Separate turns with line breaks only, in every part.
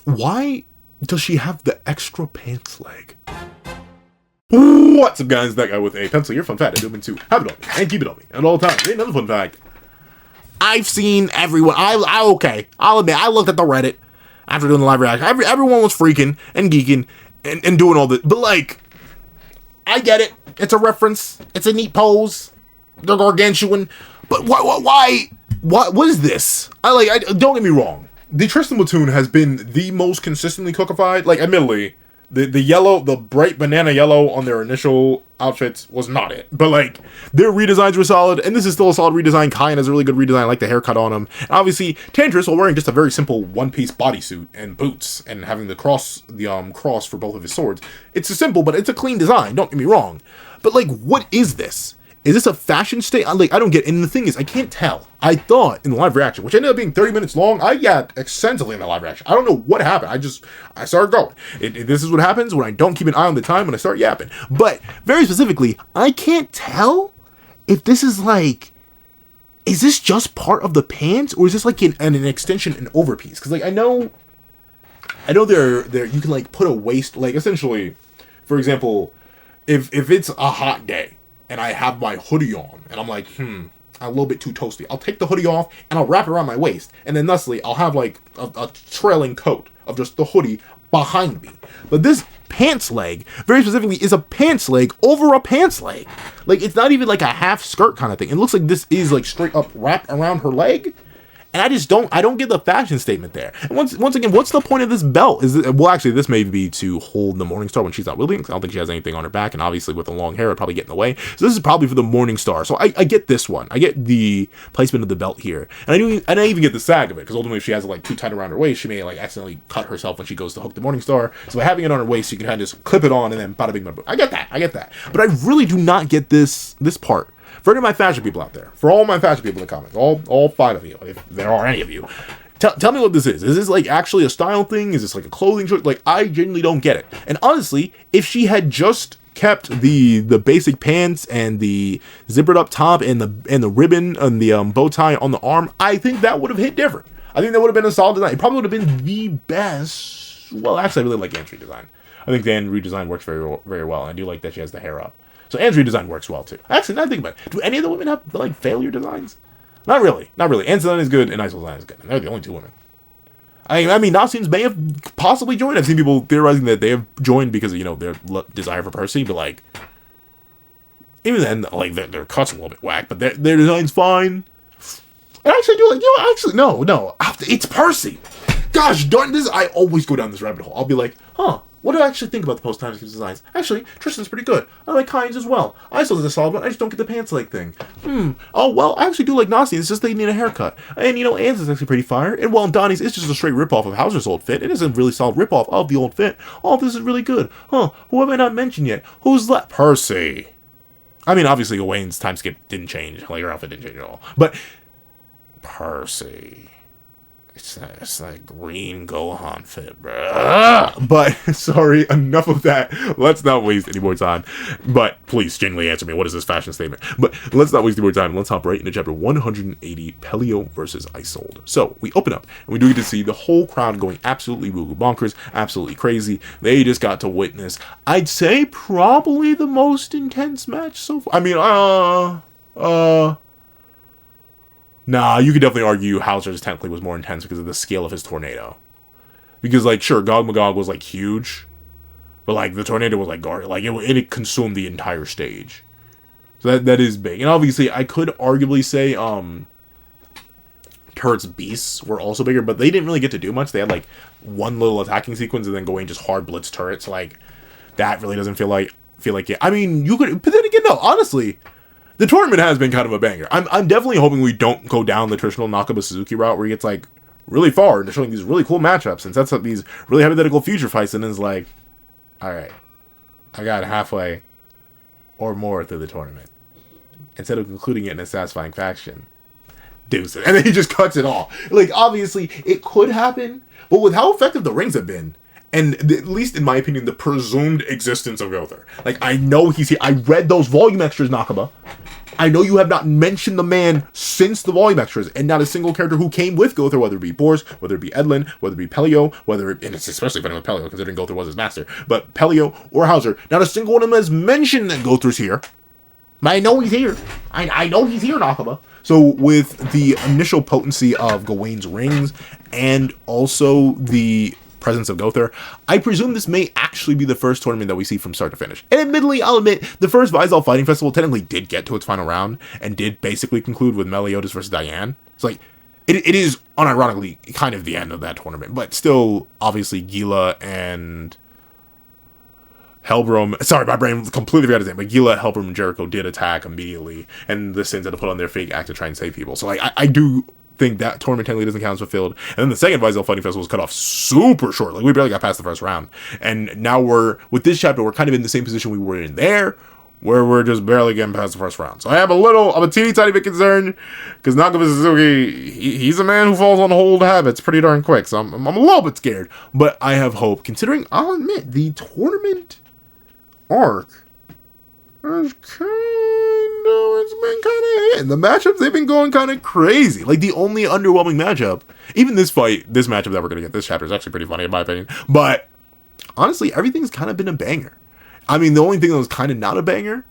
Why does she have the extra pants leg? What's up, guys? That guy with a pencil here. Fun fact, I do mean to have it on me and keep it on me at all times. Another fun fact. I've seen everyone. Okay. I'll admit, I looked at the Reddit after doing the live reaction. Everyone was freaking and geeking and doing all this. But, like, I get it. It's a reference. It's a neat pose. They're gargantuan. But why? What is this? Don't get me wrong. The Tristan platoon has been the most consistently cookified. Like, admittedly, the yellow, the bright banana yellow on their initial outfits was not it. But, like, their redesigns were solid, and this is still a solid redesign. Kion has a really good redesign. I like the haircut on him. And obviously, Tantress, while wearing just a very simple one-piece bodysuit and boots, and having the cross for both of his swords. It's a simple, but it's a clean design. Don't get me wrong. But, like, what is this? Is this a fashion statement? Like, I don't get it. And the thing is, I can't tell. I thought in the live reaction, which ended up being 30 minutes long, I got extensively in the live reaction. I don't know what happened. I started going. This is what happens when I don't keep an eye on the time when I start yapping. But, very specifically, I can't tell if this is like, is this just part of the pants? Or is this like an extension, an overpiece? Because, like, I know there you can, like, put a waist, like, essentially, for example, if it's a hot day, and I have my hoodie on, and I'm like, I'm a little bit too toasty. I'll take the hoodie off, and I'll wrap it around my waist, and then thusly, I'll have, like, a trailing coat of just the hoodie behind me. But this pants leg, very specifically, is a pants leg over a pants leg. Like, it's not even like a half skirt kind of thing. It looks like this is, like, straight up wrapped around her leg. And I don't get the fashion statement there. And once again, what's the point of this belt? Well, actually, this may be to hold the Morningstar when she's not wielding. I don't think she has anything on her back, and obviously with the long hair, it'd probably get in the way. So this is probably for the Morningstar. So I get this one. I get the placement of the belt here, and I even get the sag of it, because ultimately if she has it like too tight around her waist, she may like accidentally cut herself when she goes to hook the Morningstar. So by having it on her waist, you can kind of just clip it on and then bada bing bada boom. I get that. But I really do not get this part. For any of my fashion people out there, for all my fashion people in the comments, all 5 of you, if there are any of you, tell me what this is. Is this like actually a style thing? Is this like a clothing choice? Like, I genuinely don't get it. And honestly, if she had just kept the basic pants and the zippered up top and the ribbon and the bow tie on the arm, I think that would have hit different. I think that would have been a solid design. It probably would have been the best. Well, actually, I really like Anne's redesign. I think the Anne redesign works very, very well. And I do like that she has the hair up. So Anne's redesign works well too. Actually, now I think about it, do any of the women have like failure designs? Not really. Anne's design is good and Isold's design is good. And they're the only 2 women. I mean, Nasiens may have possibly joined. I've seen people theorizing that they have joined because of, their desire for Percy, but like, even then, like, their cuts a little bit whack, but their design's fine. And actually, I do like, no, it's Percy. Gosh darn this! I always go down this rabbit hole. I'll be like, what do I actually think about the post-time skip designs? Actually, Tristan's pretty good. I like Kion's as well. Isold is a solid one. I just don't get the pants leg thing. Oh, well, I actually do like Nasiens. It's just they need a haircut. And, Anne's is actually pretty fire. And, well, Donnie's is just a straight ripoff of Hauser's old fit. It is a really solid ripoff of the old fit. All this is really good. Who have I not mentioned yet? Who's left? Percy. I mean, obviously, Gawain's time skip didn't change. Like, her outfit didn't change at all. But Percy. It's that green Gohan fit, bro. But, sorry, enough of that. Let's not waste any more time. But, please, genuinely answer me. What is this fashion statement? But, let's not waste any more time. Let's hop right into chapter 180, Pelo versus Isold. So, we open up, and we do get to see the whole crowd going absolutely boo-boo bonkers, absolutely crazy. They just got to witness, I'd say, probably the most intense match so far. I mean, nah, you could definitely argue Hauser's technically was more intense because of the scale of his tornado. Because, like, sure, Gog Magog was, like, huge. But, like, the tornado was, like, guarded. Like, it consumed the entire stage. So that is big. And obviously, I could arguably say, Turret's beasts were also bigger. But they didn't really get to do much. They had, like, one little attacking sequence and then Gawain just hard blitz turrets. So, like, that really doesn't feel like it. I mean, you could... But then again, no, honestly... The tournament has been kind of a banger. I'm definitely hoping we don't go down the traditional Nakaba Suzuki route where he gets, like, really far into showing these really cool matchups and sets up these really hypothetical future fights and is like, alright, I got halfway or more through the tournament. Instead of concluding it in a satisfying fashion, deuces. And then he just cuts it off. Like, obviously, it could happen, but with how effective the rings have been, and at least in my opinion, the presumed existence of Gother. Like, I know he's here. I read those volume extras, Nakaba. I know you have not mentioned the man since the volume extras, and not a single character who came with Gother, whether it be Boris, whether it be Edlin, whether it be Pelo, and it's especially funny with Pelo, considering Gother was his master, but Pelo or Hauser, not a single one of them has mentioned that Gother's here. But I know he's here. I know he's here, Nakaba. So with the initial potency of Gawain's rings, and also the presence of Gother, I presume this may actually be the first tournament that we see from start to finish. And admittedly, I'll admit, the first Isold Fighting Festival technically did get to its final round, and did basically conclude with Meliodas versus Diane. It's like, it is unironically kind of the end of that tournament, but still, obviously, Gila and Helbrom, sorry, my brain completely forgot his name, but Gila, Helbrom, and Jericho did attack immediately, and the Sins had to put on their fake act to try and save people. So, like, I do think that tournament technically doesn't count as fulfilled. And then the second Isold Fighting Festival was cut off super short. Like, we barely got past the first round. And now with this chapter, we're kind of in the same position we were in there, where we're just barely getting past the first round. So I'm a teeny tiny bit concerned, because Nakaba Suzuki, he's a man who falls on old habits pretty darn quick. So I'm a little bit scared. But I have hope, considering, I'll admit, the tournament arc has it's been kind of hitting. The matchups, they've been going kind of crazy. Like, the only underwhelming matchup, even this matchup that we're going to get this chapter is actually pretty funny in my opinion. But honestly, everything's kind of been a banger. I mean, the only thing that was kind of not a banger,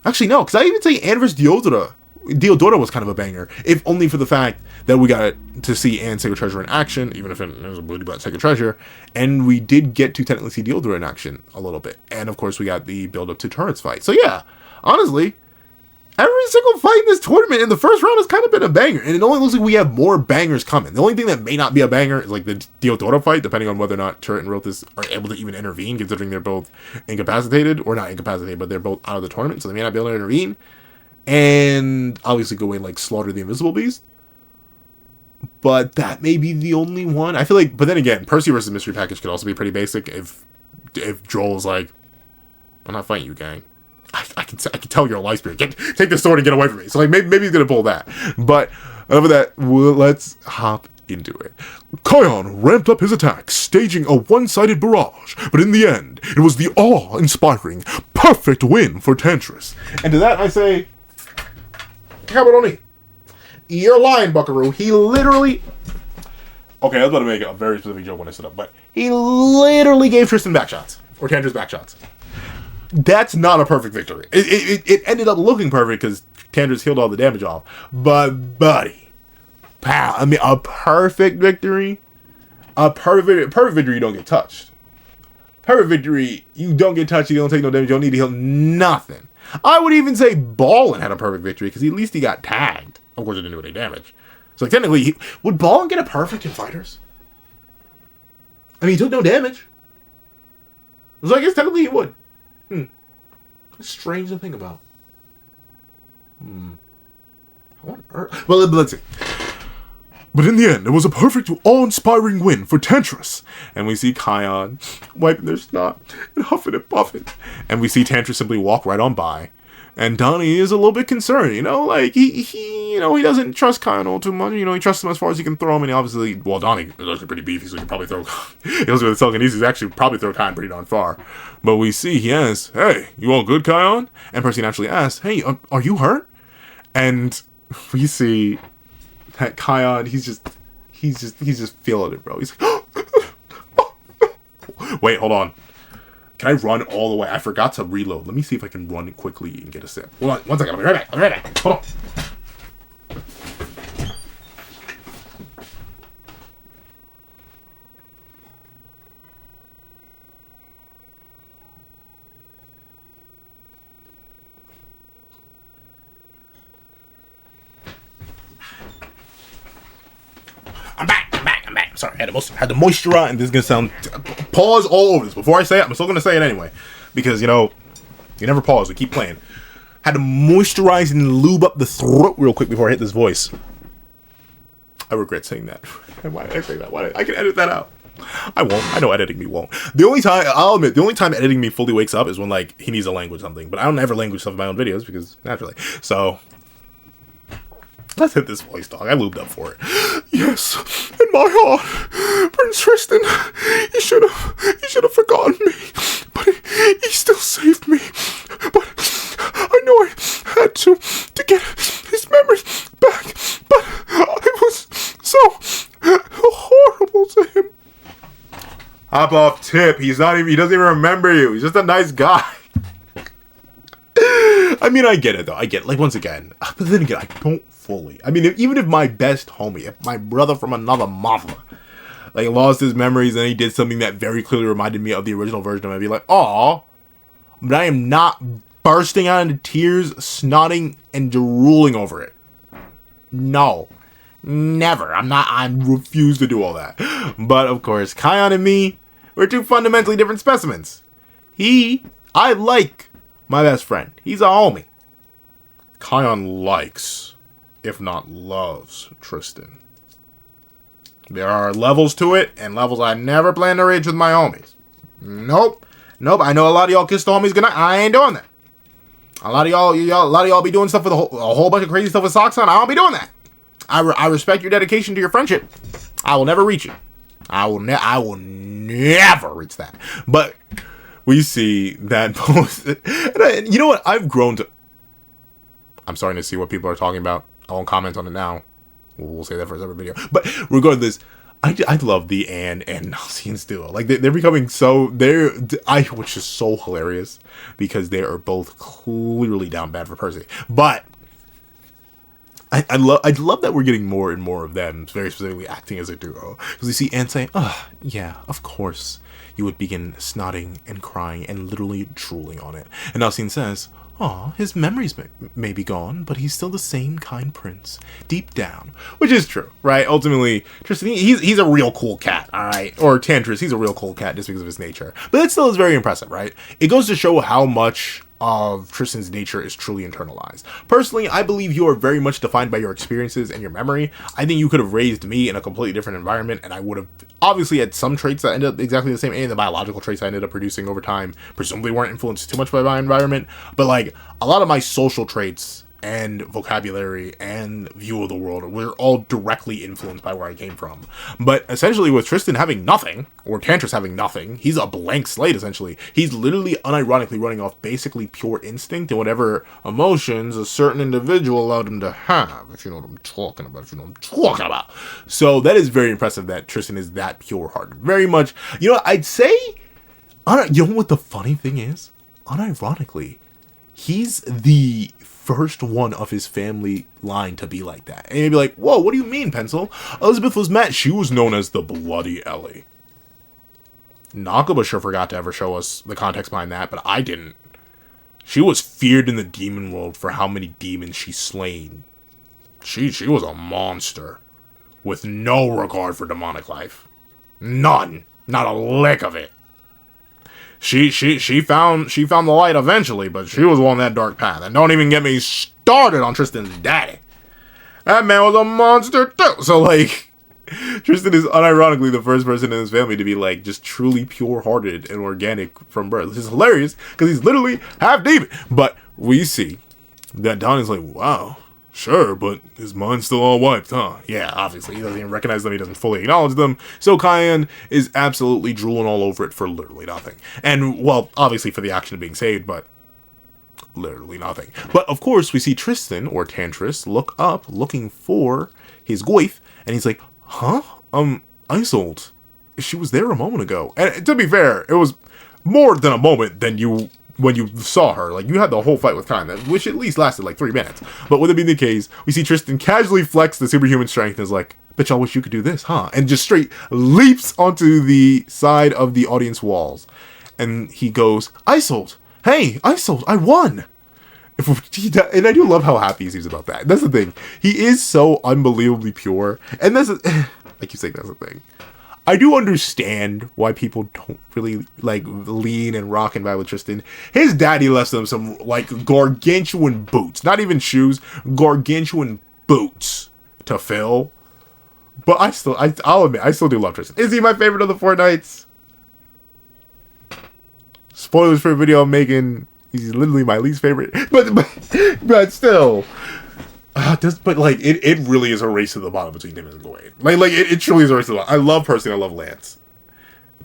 actually no, because I even say Anne vs. Diodora was kind of a banger, if only for the fact that we got to see Anne's Sacred Treasure in action, even if it was a booty butt Sacred Treasure, and we did get to technically see Diodora in action a little bit. And of course, we got the build up to Turret's fight. So yeah, honestly, every single fight in this tournament in the first round has kind of been a banger, and it only looks like we have more bangers coming. The only thing that may not be a banger is like the Diodora fight, depending on whether or not Turret and Rothis are able to even intervene, considering they're both incapacitated, or not incapacitated, but they're both out of the tournament, so they may not be able to intervene. And obviously Gawain like slaughter the Invisible Beast, but that may be the only one. I feel like, but then again, Percy versus Mystery Package could also be pretty basic if Joel is like, I'm not fighting you, gang. I can tell you're a light spirit. Take this sword and get away from me. So like maybe he's gonna pull that. But over that, let's hop into it. Kion ramped up his attack, staging a one-sided barrage. But in the end, it was the awe-inspiring, perfect win for Tantress. And to that I say, Caberoni, you're lying, Buckaroo. He literally. Okay, I was about to make a very specific joke when I stood up, but he literally gave Tristan backshots, or Tantress backshots. That's not a perfect victory. It ended up looking perfect because Tantress healed all the damage off. But, buddy, pow, I mean, a perfect victory? Perfect victory, you don't get touched. Perfect victory, you don't get touched, you don't take no damage, you don't need to heal nothing. I would even say Ballin had a perfect victory because at least he got tagged. Of course, it didn't do any damage. So, like, technically, would Ballin get a perfect in Fighters? I mean, he took no damage. So I guess technically he would. It's strange to think about. How on earth? Well, let's see. But in the end, it was a perfect, awe-inspiring win for Tantress. And we see Kion wiping their snot and huffing and puffing. And we see Tantress simply walk right on by. And Donnie is a little bit concerned, like, he doesn't trust Kion all too much, he trusts him as far as he can throw him, and he obviously, well, Donnie is actually pretty beefy, so he can probably throw, he knows with telekinesis, he actually probably throw Kion pretty darn far. But we see he asks, hey, you all good, Kion? And Percy naturally asks, hey, are you hurt? And we see that Kion, he's just feeling it, bro. He's like, wait, hold on. Can I run all the way? I forgot to reload. Let me see if I can run quickly and get a sip. Hold on, one second. I'll be right back. Hold on. I'm back. Sorry, I had to moisturize, and this is gonna sound. Pause all over this. Before I say it, I'm still gonna say it anyway, because you never pause. We keep playing. Had to moisturize and lube up the throat real quick before I hit this voice. I regret saying that. Why did I say that? I can edit that out. I won't. I know editing me won't. I'll admit, the only time editing me fully wakes up is when like he needs a language something. But I don't ever language stuff in my own videos because naturally. So. Let's hit this voice, dog. I lubed up for it. Yes, in my heart, Prince Tristan, he should have Hop off tip. He doesn't even remember you. He's just a nice guy. I mean, I get it, though. I get it. Like, once again. But then again, I don't fully. I mean, even if my best homie, if my brother from another mother, like, lost his memories and he did something that very clearly reminded me of the original version of it, I'd be like, aw. But I am not bursting out into tears, snotting, and drooling over it. No. Never. I refuse to do all that. But, of course, Kion and me, we're two fundamentally different specimens. I like my best friend. He's a homie. Kion likes, if not loves, Tristan. There are levels to it, and levels I never plan to reach with my homies. Nope. I know a lot of y'all kiss the homies goodnight. I ain't doing that. A lot of y'all be doing stuff with a whole bunch of crazy stuff with socks on. I don't be doing that. I respect your dedication to your friendship. I will never reach it. I will never reach that. But we see that post. You know what? I've grown to. I'm starting to see what people are talking about. I won't comment on it now. We'll say that for a separate video. But regardless, I love the Anne and Nasiens duo. Like, they're becoming so... which is so hilarious. Because they are both clearly down bad for Percy. But I love that we're getting more and more of them, very specifically acting as a duo. Because we see Anne saying, yeah, of course. You would begin snotting and crying and literally drooling on it. And Nasiens says, his memories may be gone, but he's still the same kind prince, deep down. Which is true, right? Ultimately, Tristan, he's a real cool cat, alright? Or Tantress, he's a real cool cat just because of his nature. But that still is very impressive, right? It goes to show how much of Tristan's nature is truly internalized. Personally, I believe you are very much defined by your experiences and your memory. I think you could have raised me in a completely different environment, and I would have obviously had some traits that ended up exactly the same, and the biological traits I ended up producing over time presumably weren't influenced too much by my environment, but like a lot of my social traits and vocabulary and view of the world were all directly influenced by where I came from. But essentially with Tristan having nothing, or Tantress having nothing, he's a blank slate essentially. He's literally unironically running off basically pure instinct and whatever emotions a certain individual allowed him to have, if you know what I'm talking about, So that is very impressive that Tristan is that pure-hearted. Very much, I'd say, you know what the funny thing is? Unironically, he's the first one of his family line to be like that. And you'd be like, whoa, what do you mean, Pencil? Elizabeth was met. She was known as the Bloody Ellie. Nakaba sure forgot to ever show us the context behind that, but I didn't. She was feared in the demon world for how many demons she's slain. She was a monster. With no regard for demonic life. None. Not a lick of it. She found the light eventually, but she was on that dark path. And don't even get me started on Tristan's daddy. That man was a monster too. So like, Tristan is unironically the first person in his family to be like just truly pure-hearted and organic from birth. This is hilarious because he's literally half demon. But we see that Don is like, wow, sure, but his mind's still all wiped, huh? Yeah, obviously. He doesn't even recognize them. He doesn't fully acknowledge them. So Kion is absolutely drooling all over it for literally nothing. And, well, obviously for the action of being saved, but literally nothing. But, of course, we see Tristan, or Tantress, look up, looking for his goif, and he's like, huh? Isold. She was there a moment ago. And to be fair, it was more than a moment than when you saw her. Like, you had the whole fight with Kion, which at least lasted like 3 minutes. But with it being the case, we see Tristan casually flex the superhuman strength and is like, bet y'all wish you could do this, huh? And just straight leaps onto the side of the audience walls. And he goes, Isold! Hey, Isold, I won! And I do love how happy he seems about that. That's the thing. He is so unbelievably pure. And that's, I keep saying that's the thing. I do understand why people don't really, like, lean and rock and vibe with Tristan. His daddy left him some, like, gargantuan boots. Not even shoes. Gargantuan boots to fill. But I'll admit, I still do love Tristan. Is he my favorite of the Fortnights? Spoilers for a video I'm making. He's literally my least favorite. But still... but like it really is a race to the bottom between him and Gawain. Like it truly is a race to the bottom. I love Percy, I love Lance,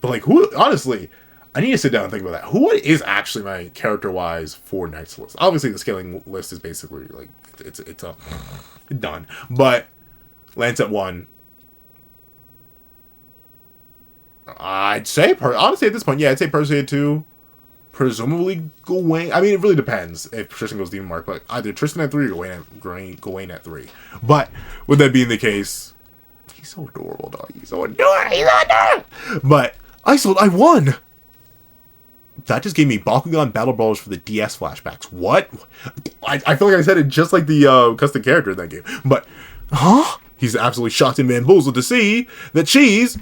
but like who? Honestly, I need to sit down and think about that. Who is actually my character-wise Fortnights list? Obviously, the scaling list is basically like it's done. But Lance at 1, honestly, at this point, yeah, I'd say Percy at 2. Presumably Gawain. I mean, it really depends if Tristan goes Demon Mark, but either Tristan at 3 or Gawain at 3. But with that being the case, he's so adorable, dog. He's so adorable. He's adorable. But Isold, I won. That just gave me Bakugan Battle Brawlers for the DS flashbacks. What? I feel like I said it just like the custom character in that game. But, huh? He's absolutely shocked and bamboozled to see that she's...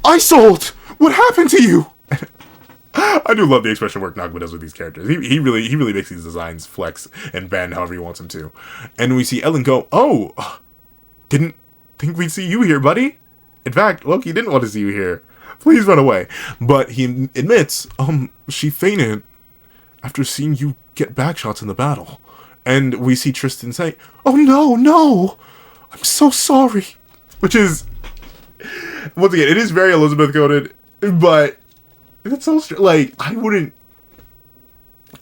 Isold! What happened to you? I do love the expression work Naguma does with these characters. He really makes these designs flex and bend however he wants them to. And we see Ellen go, oh, didn't think we'd see you here, buddy. In fact, Loki didn't want to see you here. Please run away. But he admits, she fainted after seeing you get backshots in the battle. And we see Tristan say, oh no, I'm so sorry. Which is, once again, it is very Elizabeth coded, but it's so like I wouldn't.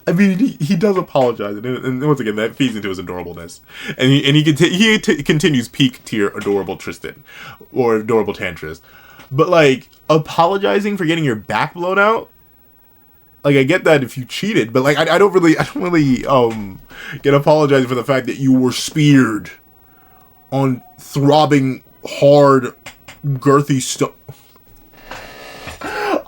I mean, he does apologize, and once again, that feeds into his adorableness, and he continues peak tier adorable Tristan or adorable Tantress, but like apologizing for getting your back blown out. Like, I get that if you cheated, but like I don't really get apologizing for the fact that you were speared on throbbing hard girthy stuff.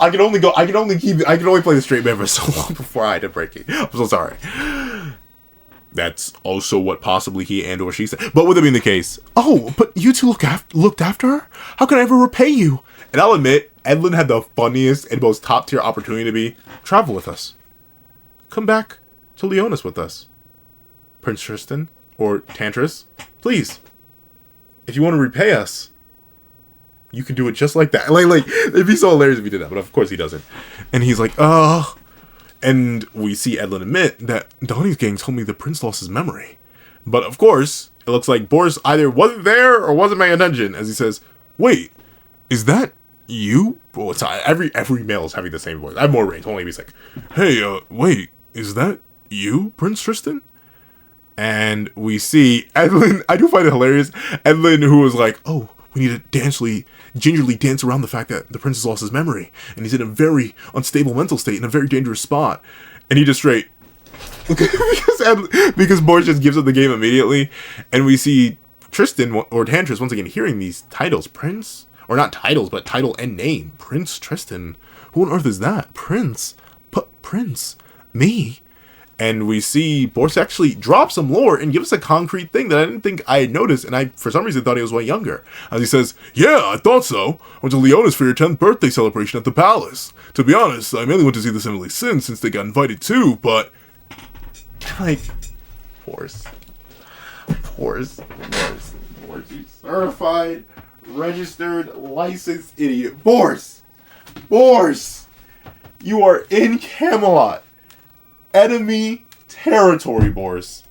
I can only play the straight man for so long before I had to break it. I'm so sorry. That's also what possibly he and or she said. But with it being the case, oh, but you two looked after her? How can I ever repay you? And I'll admit, Edlin had the funniest and most top tier opportunity to be, travel with us. Come back to Leonis with us. Prince Tristan, or Tantress, please. If you want to repay us, you can do it just like that. Like, it'd be so hilarious if he did that, but of course he doesn't. And he's like, oh. And we see Edlin admit that Donnie's gang told me the prince lost his memory. But of course, it looks like Boris either wasn't there or wasn't paying attention, as he says, wait, is that you? Well, it's, every male is having the same voice. I have more range. Only he's like, hey, wait, is that you, Prince Tristan? And we see Edlin, I do find it hilarious, Edlin, who was like, oh, we need to gingerly dance around the fact that the prince has lost his memory, and he's in a very unstable mental state, in a very dangerous spot. And he just straight, because Boris just gives up the game immediately, and we see Tristan, or Tantress, once again hearing these titles, Prince, or not titles, but title and name, Prince Tristan. Who on earth is that? Prince? Prince? Me? And we see Boris actually drop some lore and give us a concrete thing that I didn't think I had noticed, and I, for some reason, thought he was way younger. As he says, yeah, I thought so. I went to Leonis for your 10th birthday celebration at the palace. To be honest, I mainly went to see the sevendeadlysins since they got invited too, but... like... Boris, you certified, registered, licensed idiot. Boris! You are in Camelot. Enemy territory, Boris.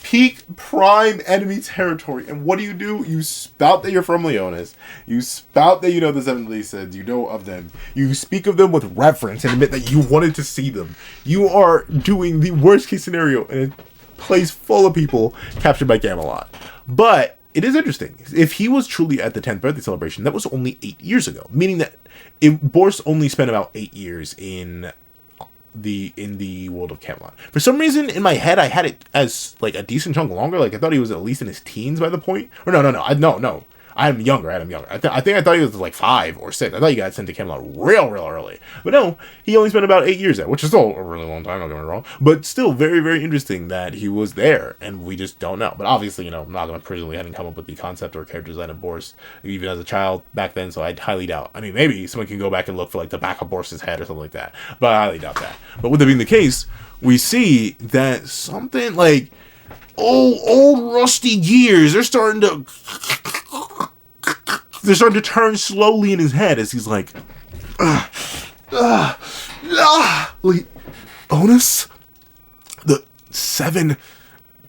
Peak prime enemy territory. And what do? You spout that you're from Leonis. You spout that you know the sevendeadlysins. You know of them. You speak of them with reverence and admit that you wanted to see them. You are doing the worst case scenario in a place full of people captured by Camelot. But it is interesting. If he was truly at the 10th birthday celebration, that was only 8 years ago. Meaning that Boris only spent about 8 years in the world of Camelot. For some reason, in my head, I had it as like a decent chunk longer. Like I thought he was at least in his teens by the point. Or no. I had him younger. I think I thought he was like 5 or 6. I thought he got sent to Camelot real early. But no, he only spent about 8 years there, which is still a really long time, don't get me wrong. But still very, very interesting that he was there, and we just don't know. But obviously, Naguma originally hadn't come up with the concept or character design of Boris, even as a child back then, so I highly doubt. I mean, maybe someone can go back and look for like the back of Boris's head or something like that. But I highly doubt that. But with that being the case, we see that something like old rusty gears, they're starting to turn slowly in his head as he's like, Leonis? The 7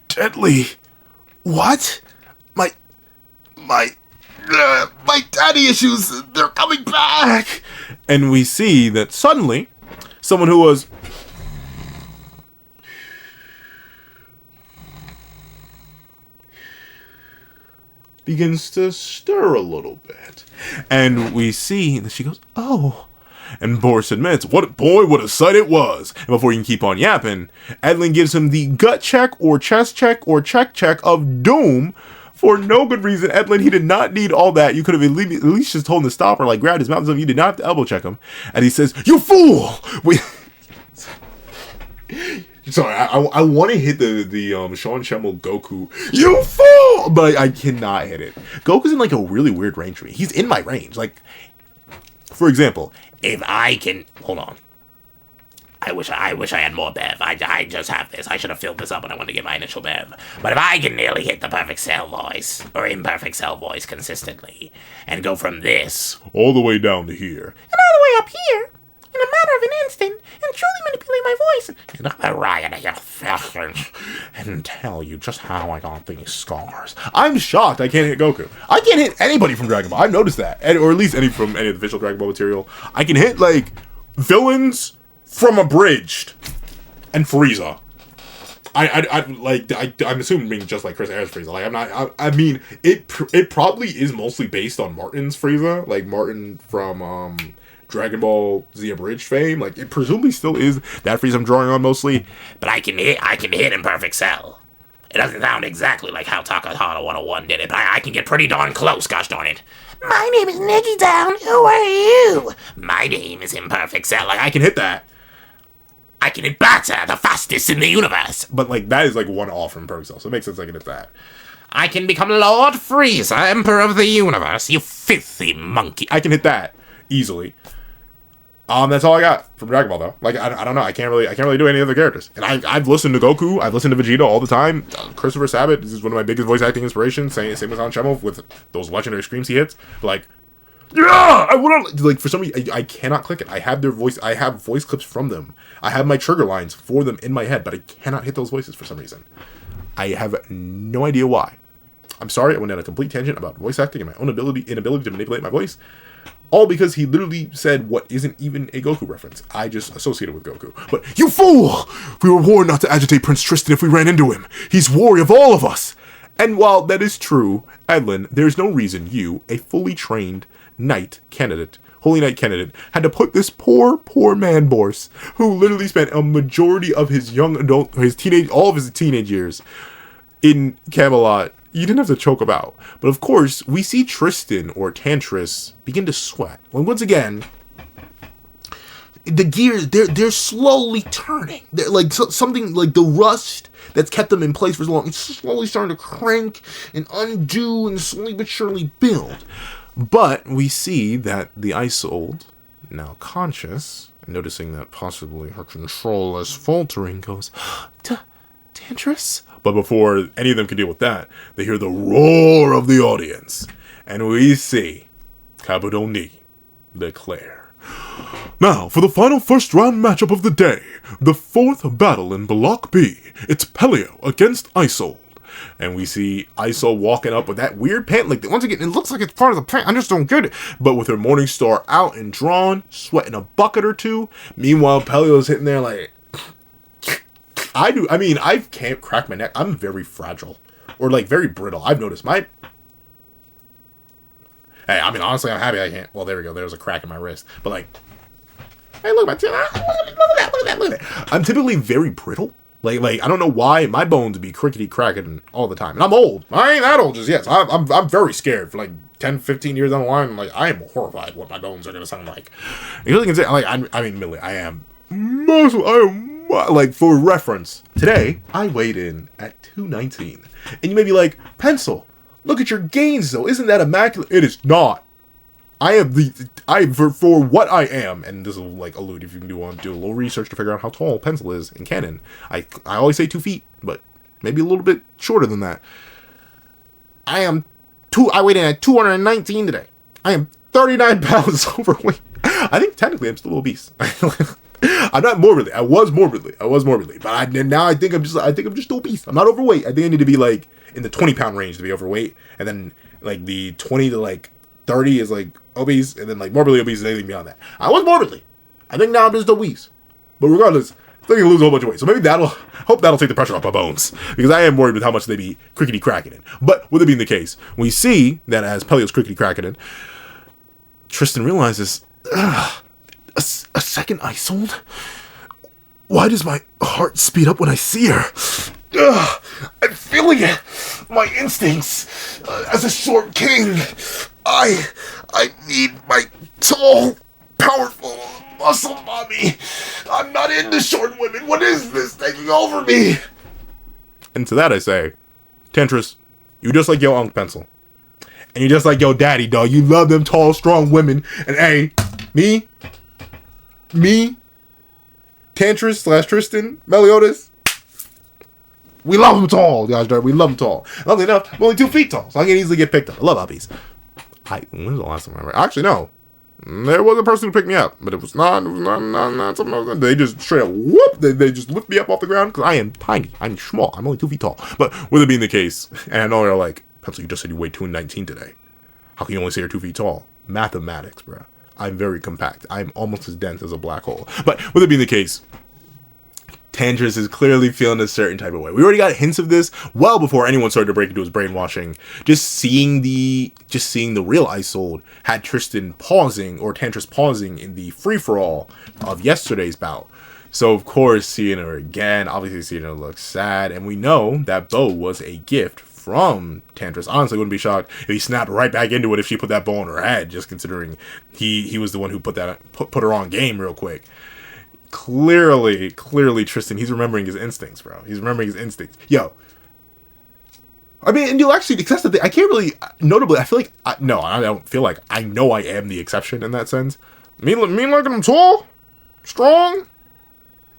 deadly. What? My daddy issues, they're coming back. And we see that suddenly, someone who was begins to stir a little bit. And we see that she goes, oh. And Boris admits, what a sight it was. And before you can keep on yapping, Edlin gives him the gut check or chest check or check of doom for no good reason. Edlin, he did not need all that. You could have at least just told him to stop or like grabbed his mouth and something. You did not have to elbow check him. And he says, you fool! Sorry, I want to hit the Sean Schemmel Goku, you fool! But I cannot hit it. Goku's in like a really weird range for me. He's in my range. Like, for example, if I can... Hold on. I wish I had more Bev. I just have this. I should have filled this up when I wanted to get my initial Bev. But if I can nearly hit the perfect cell voice, or imperfect cell voice consistently, and go from this all the way down to here, and all the way up here, in a matter of an instant, and truly manipulate my voice, and I riot your feelings, and tell you just how I got these scars. I'm shocked I can't hit Goku. I can't hit anybody from Dragon Ball. I've noticed that. Or at least from any of the official Dragon Ball material. I can hit, like, villains from Abridged and Frieza. I'm assuming being just like Chris Ayers Frieza. Like, I'm not, I mean, it probably is mostly based on Martin's Frieza. Like, Martin from, Dragon Ball Z Abridged fame. Like, it presumably still is that Frieza I'm drawing on mostly. But I can hit Imperfect Cell. It doesn't sound exactly like how Takahata 101 did it, but I can get pretty darn close, gosh darn it. My name is Nicky Down. Who are you? My name is Imperfect Cell. Like, I can hit that. I can hit Bata, the fastest in the universe. But, like, that is, like, one off from Imperfect Cell, so it makes sense I can hit that. I can become Lord Frieza, Emperor of the Universe, you filthy monkey. I can hit that easily. That's all I got from Dragon Ball, though. Like, I don't know. I can't really do any other characters. And I've listened to Goku. I've listened to Vegeta all the time. Christopher Sabat is one of my biggest voice acting inspirations. Same with Sean Schemmel with those legendary screams he hits. But, like, yeah, I want to, like, for some reason, I cannot click it. I have their voice. I have voice clips from them. I have my trigger lines for them in my head, but I cannot hit those voices for some reason. I have no idea why. I'm sorry. I went on a complete tangent about voice acting and my own inability to manipulate my voice. All because he literally said what isn't even a Goku reference. I just associated with Goku. But, you fool! We were warned not to agitate Prince Tristan if we ran into him. He's worry of all of us. And while that is true, Edlin, there's no reason you, a fully trained knight candidate, holy knight candidate, had to put this poor man Boris, who literally spent a majority of his young adult, all of his teenage years in Camelot. You didn't have to choke him out. But of course, we see Tristan or Tantress begin to sweat. Well, once again, the gears, they're slowly turning. They're like something like the rust that's kept them in place for so long. It's slowly starting to crank and undo and slowly but surely build. But we see that the Isold, now conscious, and noticing that possibly her control is faltering, goes, Tantress? But before any of them can deal with that, they hear the roar of the audience. And we see Kabuto Ni declare, now, for the final first round matchup of the day, the fourth battle in Block B, it's Pelo against Isold. And we see Isold walking up with that weird pant. Like, once again, it looks like it's part of the pant. I just don't get it. But with her Morning Star out and drawn, sweating a bucket or two. Meanwhile, Pelo's hitting there like... I can't crack my neck. I'm very fragile. Or, like, very brittle. I've noticed my... Hey, I mean, honestly, I'm happy I can't... Well, there we go. There's a crack in my wrist. But, like... Hey, look at that. I'm typically very brittle. Like, I don't know why my bones be crickety-cracking all the time. And I'm old. I ain't that old just yet. So I'm very scared. For, like, 10, 15 years down the line, like, I am horrified what my bones are going to sound like. You really can say, like, admittedly, I am... Like, for reference, today, I weighed in at 219. And you may be like, Pencil, look at your gains, though. Isn't that immaculate? It is not. For what I am, and this will, like, allude if you can do a little research to figure out how tall Pencil is in canon. I always say 2 feet, but maybe a little bit shorter than that. I weighed in at 219 today. I am 39 pounds overweight. I think technically I'm still obese. I'm not morbidly. I was morbidly. But now I think I'm just obese. I'm not overweight. I think I need to be like in the 20-pound range to be overweight, and then like the 20 to like 30 is like obese, and then like morbidly obese is anything beyond that. I was morbidly. I think now I'm just obese. But regardless, they're gonna lose a whole bunch of weight. So maybe hope that'll take the pressure off my bones, because I am worried with how much they be crickety cracking in. But with it being the case, we see that as Peleo's crickety cracking in, Tristan realizes, a second Isold? Why does my heart speed up when I see her? I'm feeling it. My instincts. As a short king, I need my tall, powerful muscle mommy. I'm not into short women. What is this taking over me? And to that I say, Tantress, you just like your Uncle Pencil. And you just like your daddy, dog. You love them tall, strong women. And hey, me, Tantress / Tristan, Meliodas, we love them tall, guys. We love them tall. Luckily enough, I'm only 2 feet tall, so I can easily get picked up. I love puppies. When was the last time I read? Actually, no. There was a person who picked me up, but it was not something I was gonna do. They just straight up whoop. They just lift me up off the ground because I am tiny. I'm small. I'm only 2 feet tall. But with it being the case, and I know you're like, Pencil, you just said you weighed 219 today. How can you only say you're 2 feet tall? Mathematics, bro. I'm very compact. I'm almost as dense as a black hole. But with it being the case, Tantress is clearly feeling a certain type of way. We already got hints of this well before anyone started to break into his brainwashing. Just seeing the real Isold had Tristan pausing, or Tantress pausing, in the free-for-all of yesterday's bout. So of course, seeing her again, obviously seeing her look sad, and we know that bow was a gift from Tantress. Honestly, I wouldn't be shocked if he snapped right back into it if she put that bow on her head, just considering he was the one who put her on game real quick. Clearly, Tristan, he's remembering his instincts, bro. He's remembering his instincts. Yo. I mean, and you'll actually, because that's the thing, I can't really, notably, I feel like, I don't feel like, I know I am the exception in that sense. Me like I'm tall, strong,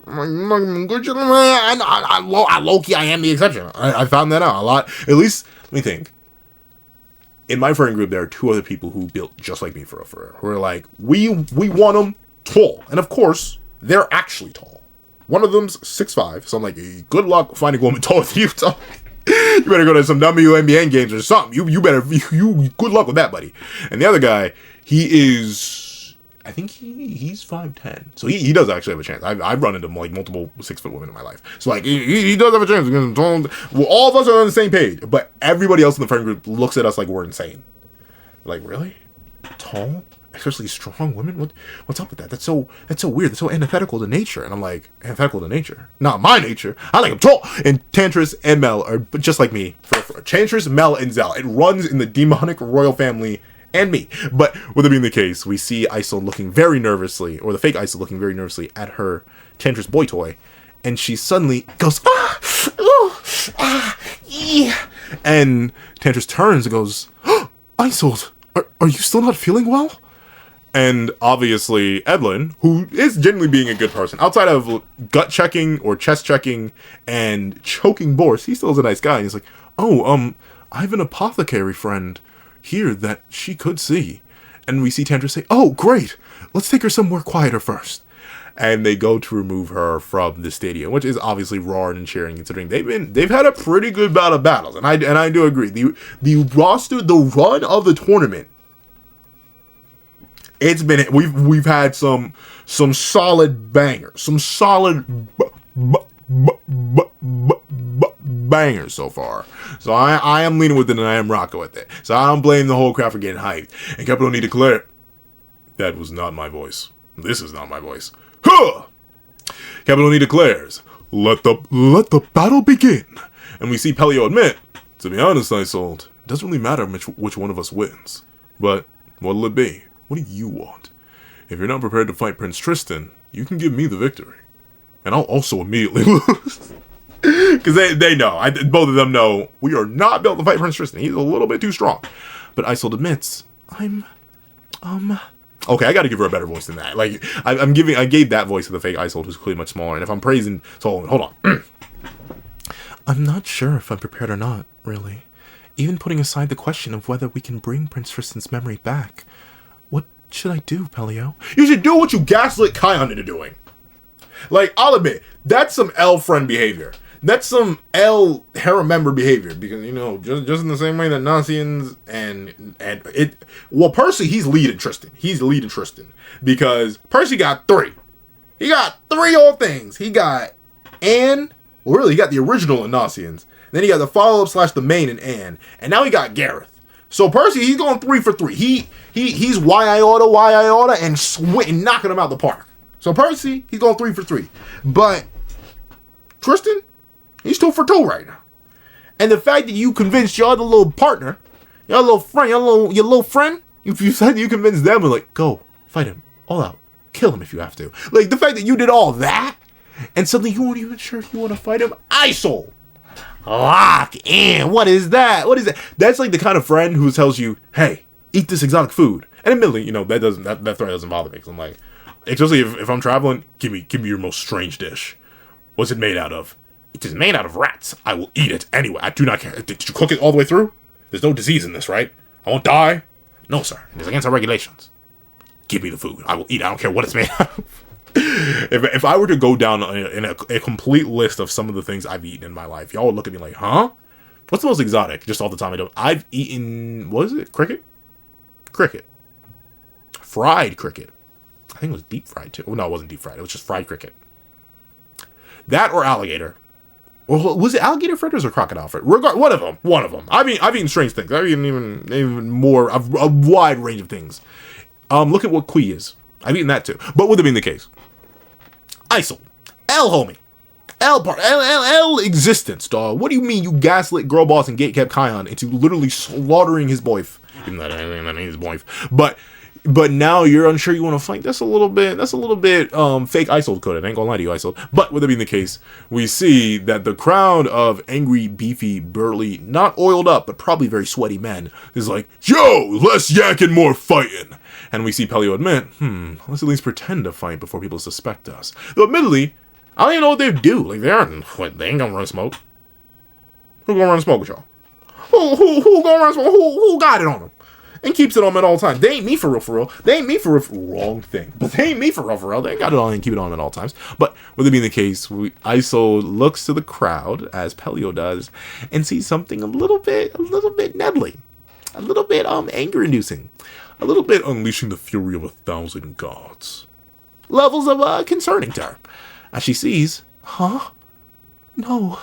I'm good, I low-key, I am the exception. I found that out a lot. At least, let me think. In my friend group, there are 2 other people who built just like me for real, who are like, we want them tall. And of course, they're actually tall. One of them's 6'5", so I'm like, hey, good luck finding a woman taller than you. So you better go to some WNBA games or something. You good luck with that, buddy. And the other guy, he is, I think he's 5'10", so he does actually have a chance. I've run into like multiple 6-foot women in my life, so like he does have a chance. Well, all of us are on the same page, but everybody else in the friend group looks at us like we're insane. Like, really? Tall? Especially strong women? What's up with that? That's so weird. That's so antithetical to nature. And I'm like, antithetical to nature? Not my nature. I like them tall. And Tantress and Mel are just like me. For Tantress, Mel, and Zell. It runs in the demonic royal family and me. But with it being the case, we see Isold looking very nervously, or the fake Isold looking very nervously at her Tantress boy toy. And she suddenly goes, yeah. And Tantress turns and goes, Isold, are you still not feeling well? And obviously, Edlin, who is genuinely being a good person, outside of gut checking or chest checking and choking Boris, he still is a nice guy. And he's like, I have an apothecary friend here that she could see. And we see Tantress say, oh, great. Let's take her somewhere quieter first. And they go to remove her from the stadium, which is obviously roaring and cheering, considering they've had a pretty good bout of battles. And I do agree. The roster, the run of the tournament, it's been, we've had some solid bangers, some solid bangers so far. So I am leaning with it and I am rocking with it. So I don't blame the whole crowd for getting hyped. And Capital need to declare, that was not my voice. This is not my voice. Huh! Capital need declares, let the battle begin. And we see Pelo admit, to be honest, Isold, it doesn't really matter which one of us wins. But what'll it be? What do you want? If you're not prepared to fight Prince Tristan, you can give me the victory. And I'll also immediately lose. Because they know. Both of them know we are not built to fight Prince Tristan. He's a little bit too strong. But Isold admits, okay, I gotta give her a better voice than that. Like, I gave that voice to the fake Isold, who's clearly much smaller. And if I'm praising... So, hold on. I'm not sure if I'm prepared or not, really. Even putting aside the question of whether we can bring Prince Tristan's memory back... What should I do, Pelo? You should do what you gaslit Kion into doing. Like, I'll admit, that's some L friend behavior. That's some L harem member behavior. Because, just in the same way that Nasiens and it... Well, Percy, he's leading Tristan. Because Percy got 3. He got 3 old things. He got Anne. Well, really, he got the original in Nasiens. Then he got the follow-up / the main in Anne. And now he got Gareth. So Percy, he's going 3 for 3. He's why I order, and knocking him out the park. So Percy, he's going 3 for 3. But Tristan, he's 2 for 2 right now. And the fact that you convinced your other little partner, your little friend, your little friend, if you said you convinced them, like, go, fight him, all out, kill him if you have to. Like, the fact that you did all that, and suddenly you weren't even sure if you want to fight him, Isold. Lock in. What is that? What is that? That's like the kind of friend who tells you, hey, eat this exotic food. And admittedly, that threat doesn't bother me. Cause I'm like, especially if I'm traveling, give me your most strange dish. What's it made out of? It is made out of rats. I will eat it anyway. I do not care. Did you cook it all the way through? There's no disease in this, right? I won't die. No, sir. It is against our regulations. Give me the food. I will eat it. I don't care what it's made out of. If I were to go down in a complete list of some of the things I've eaten in my life, y'all would look at me like, huh? What's the most exotic? Just all the time I've eaten, what is it? Cricket? Cricket. Fried cricket. I think it was deep fried too. Oh, no, it wasn't deep fried. It was just fried cricket. That or alligator. Well, was it alligator fritters or crocodile fritters? One of them. I've eaten strange things. I've eaten even more, a wide range of things. Look at what Kui is. I've eaten that too. But with it being the case, Isold, L homie, L existence, dog. What do you mean you gaslit girl boss and gatekept Kion into literally slaughtering his boyf? Even that ain't his boyf. But now you're unsure you want to fight. That's a little bit fake Isold coded. I ain't gonna lie to you, Isold. But with it being the case, we see that the crowd of angry, beefy, burly, not oiled up, but probably very sweaty men is like, yo, less yakking, more fighting. And we see Pelo admit, let's at least pretend to fight before people suspect us. Though admittedly, I don't even know what they do. Like, they ain't gonna run smoke. Who gonna run smoke with y'all? Who gonna run smoke? Who got it on them? And keeps it on them at all times. They ain't me for real. They ain't me for real. Wrong thing. But they ain't me for real. They ain't got it on and keep it on at all times. But with it being the case, Isold looks to the crowd, as Pelo does, and sees something a little bit neddling. A little bit anger-inducing. A little bit unleashing the fury of 1,000 gods. Levels of concerning to her. As she sees, huh? No.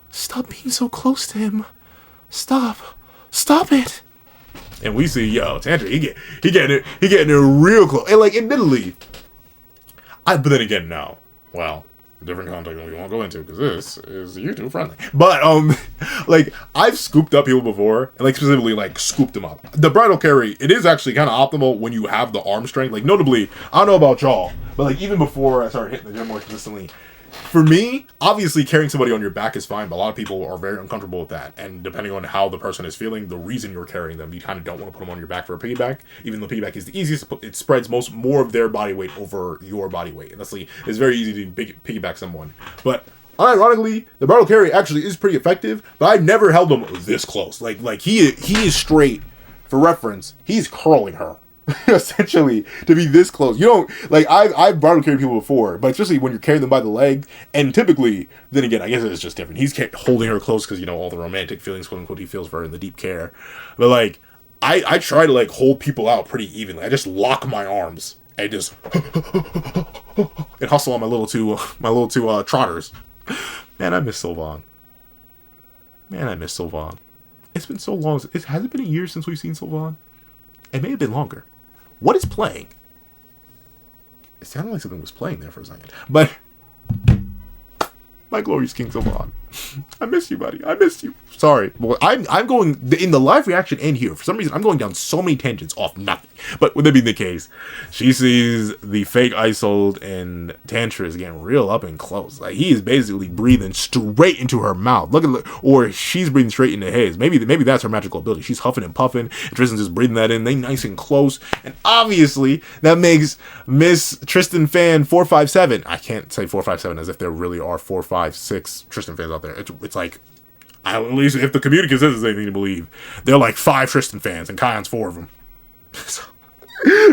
Stop being so close to him. Stop it. And we see, yo, Tantress, he getting it real close. And like, admittedly, but then again, no. Well, different context we won't go into because this is YouTube friendly. But like, I've scooped up people before, and like specifically like scooped them up. The bridal carry, it is actually kind of optimal when you have the arm strength. Like, notably, I don't know about y'all, but like even before I started hitting the gym more consistently, for me, obviously carrying somebody on your back is fine, but a lot of people are very uncomfortable with that. And depending on how the person is feeling, the reason you're carrying them, you kind of don't want to put them on your back for a piggyback. Even though piggyback is the easiest, it spreads more of their body weight over your body weight. And honestly, it's very easy to piggyback someone. But ironically, the bridal carry actually is pretty effective, but I've never held them this close. Like he is straight. For reference, he's curling her. Essentially, to be this close. You don't, like, I've bridal carried people before, but especially when you're carrying them by the leg, and typically, then again, I guess it's just different. He's holding her close because, all the romantic feelings, quote unquote, he feels for her and the deep care. But, like, I try to, like, hold people out pretty evenly. I just lock my arms and just and hustle on my little two trotters. Man, I miss Sylvan. It's been so long. Has it been a year since we've seen Sylvan? It may have been longer. What is playing? It sounded like something was playing there for a second. But my glorious King Sylvan. I miss you, buddy. I miss you. Sorry. Well, I'm going in the live reaction and here. For some reason, I'm going down so many tangents off nothing. But with that being the case, she sees the fake Isold and Tantress getting real up and close. Like, he is basically breathing straight into her mouth. Or she's breathing straight into his. Maybe that's her magical ability. She's huffing and puffing, and Tristan's just breathing that in. They nice and close. And obviously, that makes Miss Tristan fan 457. I can't say 457 as if there really are 4, 5, 6 Tristan fans out there. It's like, at least if the community says anything to believe, they're like 5 Tristan fans, and Kion's 4 of them.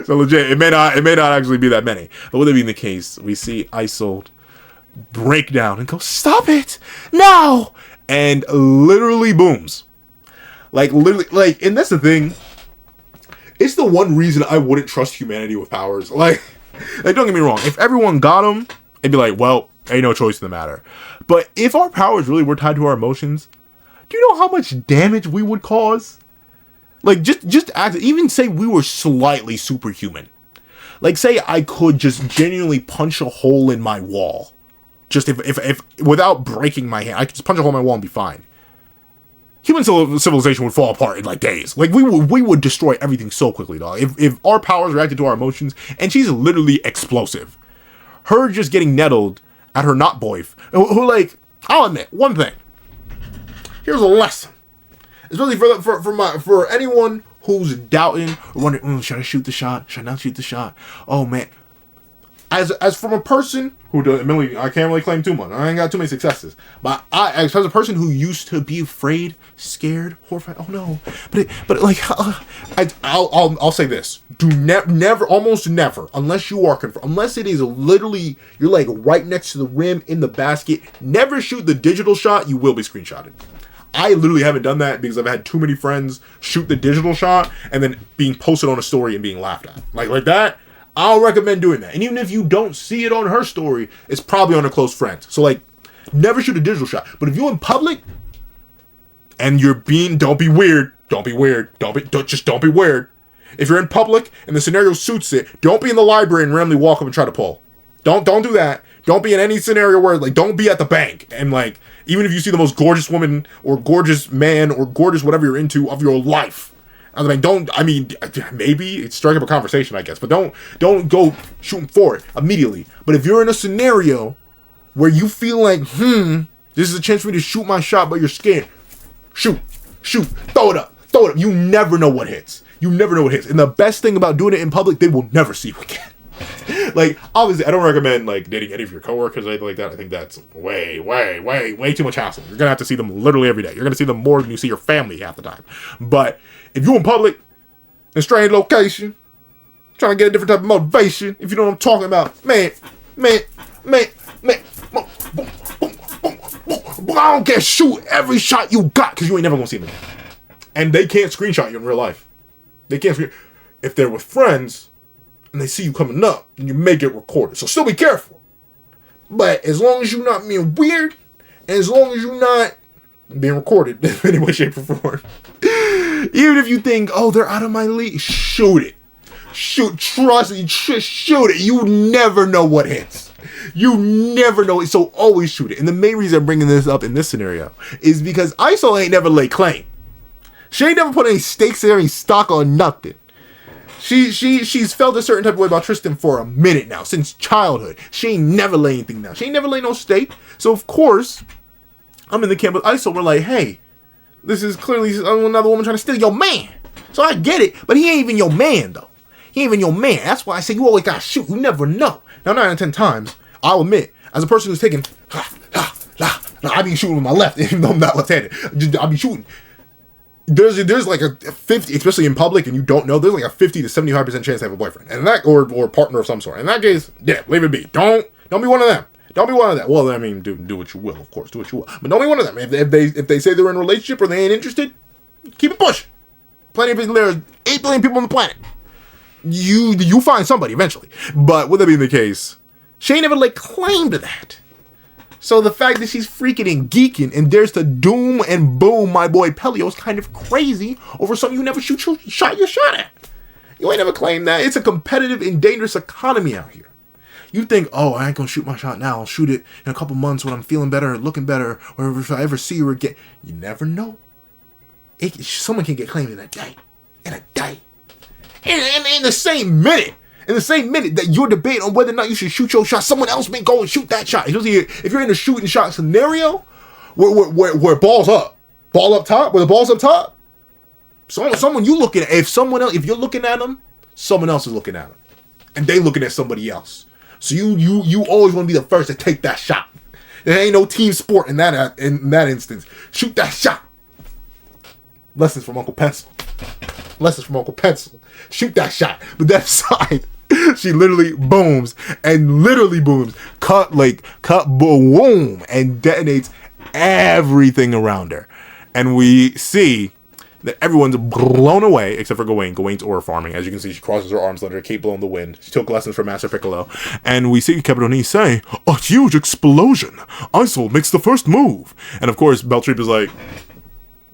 So legit, it may not actually be that many. But with it being the case, we see Isold break down and go, "Stop it now!" and literally booms. Like, and that's the thing. It's the one reason I wouldn't trust humanity with powers. Like, Like, don't get me wrong. If everyone got them, it'd be like, well, ain't no choice in the matter. But if our powers really were tied to our emotions, do you know how much damage we would cause? Like, just act, even say we were slightly superhuman. Like, say I could just genuinely punch a hole in my wall. Just if without breaking my hand, I could just punch a hole in my wall and be fine. Human civilization would fall apart in like days. Like, we would destroy everything so quickly, dog. If our powers reacted to our emotions, and she's literally explosive. Her just getting nettled at her not boyf, who, like, I'll admit one thing. Here's a lesson, especially for anyone who's doubting or wondering, should I shoot the shot? Should I not shoot the shot? Oh man, as from a person who I can't really claim too much. I ain't got too many successes, but as a person who used to be afraid, scared, horrified. Oh no, but like, I'll say this: never, almost never, unless you are confirmed, unless it is literally you're like right next to the rim in the basket. Never shoot the digital shot. You will be screenshotted. I literally haven't done that because I've had too many friends shoot the digital shot and then being posted on a story and being laughed at. Like that, I don't recommend doing that. And even if you don't see it on her story, it's probably on a close friend. So like, never shoot a digital shot. But if you're in public and don't be weird. Don't be weird. Don't be weird. If you're in public and the scenario suits it, don't be in the library and randomly walk up and try to pull. Don't do that. Don't be in any scenario where, like, don't be at the bank and, like, even if you see the most gorgeous woman or gorgeous man or gorgeous whatever you're into of your life. I mean, maybe it's strike up a conversation, I guess, but don't go shooting for it immediately. But if you're in a scenario where you feel like, this is a chance for me to shoot my shot, but you're scared, shoot, throw it up. You never know what hits. And the best thing about doing it in public, they will never see you again. Like, obviously, I don't recommend, like, dating any of your coworkers or anything like that. I think that's way too much hassle. You're gonna have to see them literally every day. You're gonna see them more than you see your family half the time. But if you're in public, in a strange location, trying to get a different type of motivation, if you know what I'm talking about, man, I don't care, shoot every shot you got, because you ain't never gonna see them again. And they can't screenshot you in real life. If they're with friends, and they see you coming up, then you may get recorded. So still be careful. But as long as you're not being weird, and as long as you're not being recorded in any way, shape, or form, even if you think, oh, they're out of my league, shoot it. Trust me, shoot it. You never know what hits. You never know it, so always shoot it. And the main reason I'm bringing this up in this scenario is because Isold ain't never laid claim. She ain't never put any stakes in, any stock on nothing. She's felt a certain type of way about Tristan for a minute now, since childhood. She ain't never laid anything down. She ain't never laid no stake. So of course, I'm in the camp with Isold. We're like, hey, this is clearly another woman trying to steal your man. So I get it, but he ain't even your man though. He ain't even your man. That's why I say you always gotta shoot. You never know. Now 9 out of 10 times, I'll admit, as a person who's taking, I be shooting with my left, even though I'm not left-handed. I'll be shooting. There's like a 50, especially in public and you don't know, there's like a 50 to 75% chance to have a boyfriend. And that, or partner of some sort. In that case, yeah, leave it be. Don't be one of them. Don't be one of them. Well, I mean, do what you will, of course. Do what you will. But don't be one of them. If they say they're in a relationship or they ain't interested, keep it pushing. Plenty of people, there's 8 billion people on the planet. You find somebody eventually. But with that being the case, she ain't never laid claim to that. So the fact that she's freaking and geeking and dares to doom and boom my boy Pelo is kind of crazy over something you never shot your shot at. You ain't never claimed that. It's a competitive and dangerous economy out here. You think, oh, I ain't gonna shoot my shot now. I'll shoot it in a couple months when I'm feeling better, looking better, or if I ever see her again. You never know. Someone can get claimed in a day. In the same minute. In the same minute that you're debating on whether or not you should shoot your shot, someone else may go and shoot that shot. Especially if you're in a shooting shot scenario where ball up top, where the ball's up top, someone you looking at, if you're looking at them, someone else is looking at them. And they looking at somebody else. So you always want to be the first to take that shot. There ain't no team sport in that instance. Shoot that shot. Lessons from Uncle Pencil. Shoot that shot. But that side, she literally booms, cut boom, and detonates everything around her. And we see Then everyone's blown away, except for Gawain. Gawain's aura farming. As you can see, she crosses her arms, letting her cape blow in the wind. She took lessons from Master Piccolo. And we see Caberoni say, a huge explosion. Isold makes the first move. And of course, Beltreep is like,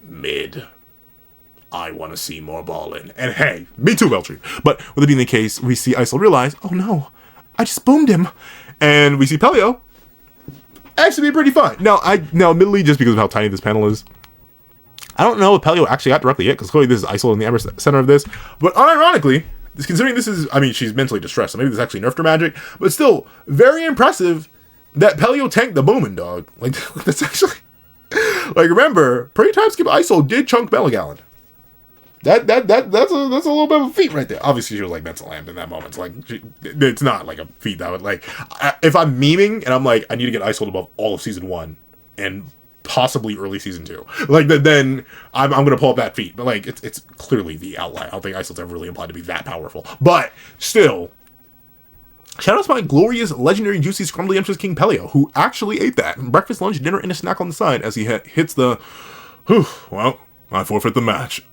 mid. I want to see more ballin'. And hey, me too, Beltreep. But with it being the case, we see Isold realize, oh no, I just boomed him. And we see Pelo actually be pretty fun. Now, admittedly, just because of how tiny this panel is, I don't know if Pelo actually got directly hit, because clearly this is Isold in the epicenter of this. But unironically, considering this is, I mean, she's mentally distressed, so maybe this actually nerfed her magic, but still, very impressive that Pelo tanked the booming, dog. Like, that's actually, like, remember, pretty time skip Isold did chunk Bellagallant. That's a little bit of a feat right there. Obviously, she was like mental amped in that moment. It's like it's not like a feat that would like. If I'm memeing and I'm like, I need to get Isold above all of season 1 and possibly early season 2, like then I'm gonna pull up that feat. But like it's clearly the outlier. I don't think Isold's ever really implied to be that powerful. But still, shout out to my glorious, legendary, juicy, scrumbly Empress King Pelo, who actually ate that breakfast, lunch, dinner, and a snack on the side as he hits the. Whew, well, I forfeit the match.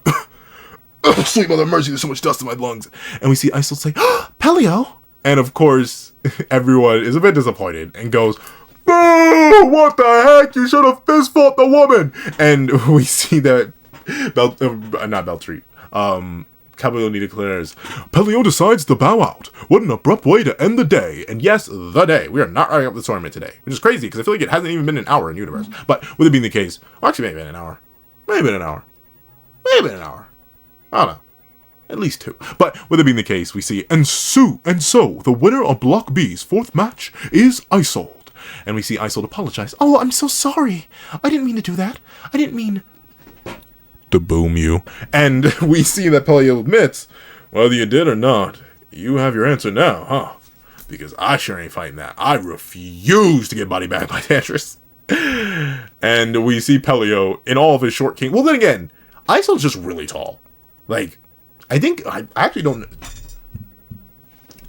Oh, sweet mother of mercy, there's so much dust in my lungs. And we see Isold say, oh, Pelo! And of course, everyone is a bit disappointed and goes, boo! What the heck? You should have fist fought the woman! And we see that, not Beltreep, Caberoni declares, Pelo decides to bow out. What an abrupt way to end the day. And yes, the day. We are not wrapping up the tournament today. Which is crazy, because I feel like it hasn't even been an hour in universe. But with it being the case, well, actually maybe an hour. Maybe an hour. Maybe an hour. I don't know. At least 2. But with it being the case, we see, and so, the winner of Block B's 4th match is Isold. And we see Isold apologize. Oh, I'm so sorry. I didn't mean to do that. I didn't mean to boom you. And we see that Pelo admits, whether you did or not, you have your answer now, huh? Because I sure ain't fighting that. I refuse to get body bagged by Tantress. And we see Pelo in all of his short king. Well, then again, Isold's just really tall. Like, I actually don't.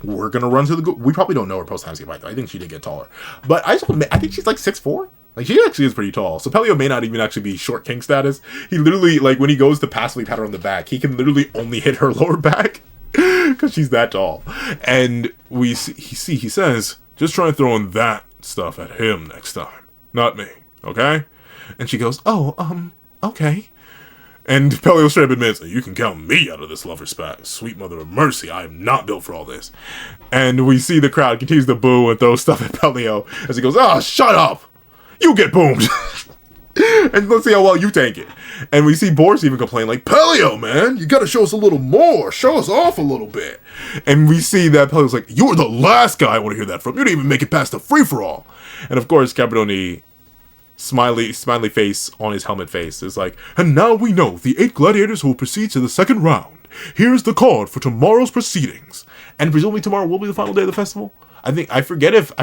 We're gonna run to the. We probably don't know her post time skip height though. I think she did get taller, but I think she's like 6'4". Like she actually is pretty tall. So Pelo may not even actually be short king status. He literally, like, when he goes to passively pat her on the back, he can literally only hit her lower back because she's that tall. And he says, just try throwing that stuff at him next time, not me, okay? And she goes, oh, okay. And Pelo straight up admits, you can count me out of this love respect. Sweet mother of mercy, I am not built for all this. And we see the crowd continues to boo and throw stuff at Pelo as he goes, shut up! You get boomed! And let's see how well you tank it. And we see Boris even complain like, Pelo, man, you gotta show us a little more. Show us off a little bit. And we see that Pelo's like, you're the last guy I want to hear that from. You didn't even make it past the free-for-all. And of course, Caberoni, smiley face on his helmet face, is like, and now we know the 8 gladiators who will proceed to the 2nd round. Here's the card for tomorrow's proceedings. And presumably tomorrow will be the final day of the festival. I forget if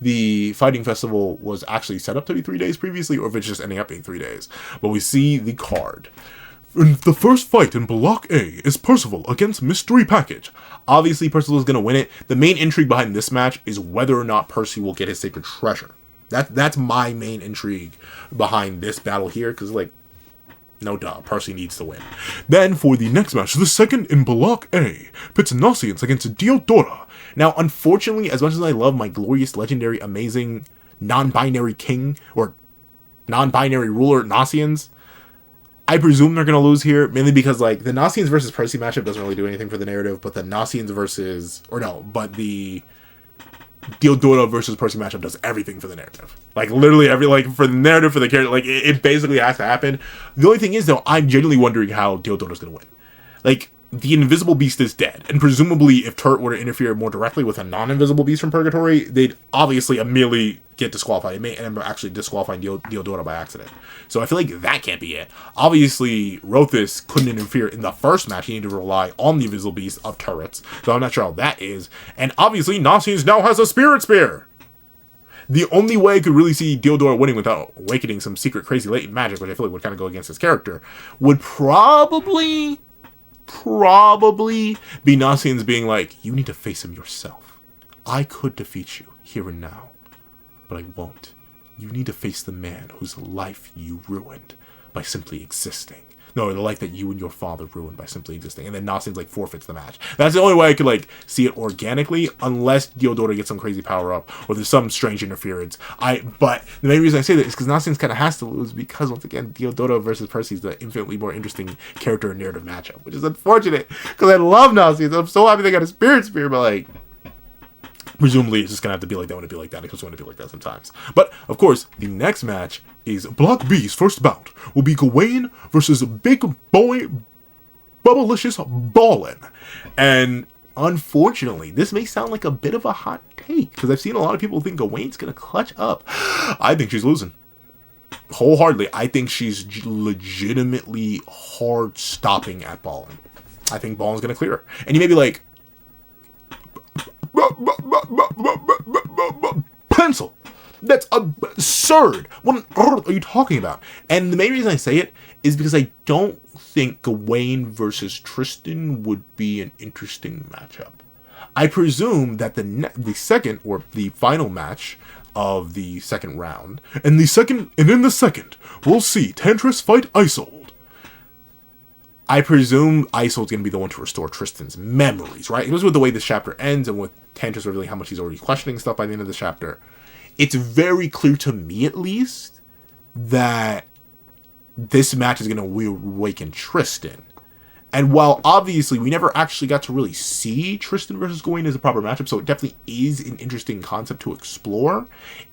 the fighting festival was actually set up to be 3 days previously, or if it's just ending up being 3 days. But we see the card. The first fight in Block A is Percival against Mystery Package. Obviously, Percival is going to win it. The main intrigue behind this match is whether or not Percy will get his sacred treasure. That's my main intrigue behind this battle here, because, like, no duh, Percy needs to win. Then, for the next match, the second in Block A, pits Nasiens against Diodora. Now, unfortunately, as much as I love my glorious, legendary, amazing, non-binary king, or non-binary ruler, Nasiens, I presume they're going to lose here, mainly because, like, the Nasiens versus Percy matchup doesn't really do anything for the narrative, but the Nasiens versus, the Diodora versus Percy matchup does everything for the narrative. Like, literally for the narrative, for the character, like, it basically has to happen. The only thing is, though, I'm genuinely wondering how Diodora's going to win. Like, the invisible beast is dead, and presumably if Turret were to interfere more directly with a non-invisible beast from Purgatory, they'd obviously immediately get disqualified. It may end up actually disqualifying Diodora by accident. So I feel like that can't be it. Obviously, Rothus couldn't interfere in the first match. He needed to rely on the invisible beast of turrets. So I'm not sure how that is. And obviously, Nasiens now has a Spirit Spear! The only way I could really see Diodora winning without awakening some secret crazy latent magic, which I feel like would kind of go against his character, would probably be Nasiens being like, you need to face him yourself. I could defeat you here and now, but I won't. You need to face the man whose life you ruined by simply existing. No, the life that you and your father ruined by simply existing. And then Nasiens, like, forfeits the match. That's the only way I could, like, see it organically, unless Diodora gets some crazy power-up, or there's some strange interference. But the main reason I say that is because Nasiens kind of has to lose, because, once again, Diodora versus Percy is the infinitely more interesting character and narrative matchup, which is unfortunate, because I love Nasiens. I'm so happy they got a Spirit Spear, but, like, presumably it's just gonna have to be like that when it be like that. It's going to be like that sometimes. But of course, the next match is Block B's first bout will be Gawain versus Big Boy Bubblicious Ballin. And unfortunately, this may sound like a bit of a hot take, because I've seen a lot of people think Gawain's gonna clutch up. I think she's losing. Wholeheartedly, I think she's legitimately hard stopping at Ballin. I think Ballin's gonna clear her. And you may be like, pencil, that's absurd. What on earth are you talking about? And the main reason I say it is because I don't think Gawain versus Tristan would be an interesting matchup. I presume that the second or the final match of the second round, and in the second, we'll see Tantress fight Isold. I presume Isold's going to be the one to restore Tristan's memories, right? It was with the way this chapter ends, and with Tantress revealing how much he's already questioning stuff by the end of the chapter. It's very clear to me, at least, that this match is going to awaken Tristan. And while obviously we never actually got to really see Tristan versus Gawain as a proper matchup, so it definitely is an interesting concept to explore.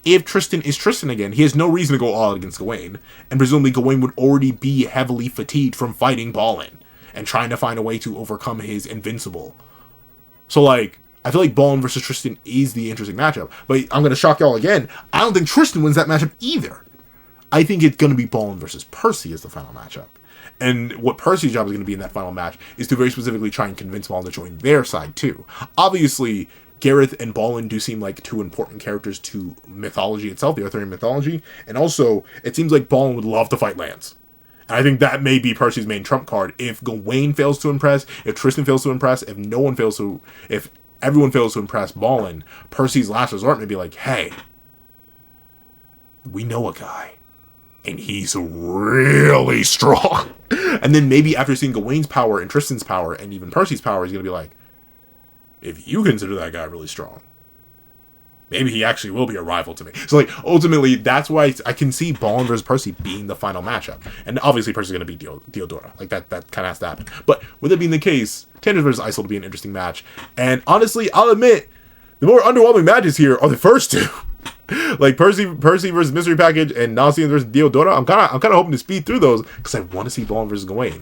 If Tristan is Tristan again, he has no reason to go all out against Gawain, and presumably Gawain would already be heavily fatigued from fighting Ballin and trying to find a way to overcome his invincible. So, like, I feel like Ballin versus Tristan is the interesting matchup, but I'm going to shock y'all again. I don't think Tristan wins that matchup either. I think it's going to be Ballin versus Percy as the final matchup. And what Percy's job is going to be in that final match is to very specifically try and convince Ballin to join their side too. Obviously, Gareth and Ballin do seem like two important characters to mythology itself, the Arthurian mythology. And also, it seems like Ballin would love to fight Lance. And I think that may be Percy's main trump card. If Gawain fails to impress, if Tristan fails to impress, if everyone fails to impress Ballin, Percy's last resort may be like, hey, we know a guy. And he's really strong. And then maybe after seeing Gawain's power and Tristan's power and even Percy's power, he's going to be like, if you consider that guy really strong, maybe he actually will be a rival to me. So, like, ultimately, that's why I can see Ballin versus Percy being the final matchup. And obviously, Percy's going to beat Diodora. Like, that kind of has to happen. But with it being the case, Tantress versus Isold will be an interesting match. And honestly, I'll admit, the more underwhelming matches here are the first two. Like Percy versus Mystery Package and Nasiens versus Diodora. I'm kind of hoping to speed through those because I want to see Ballin versus Gawain.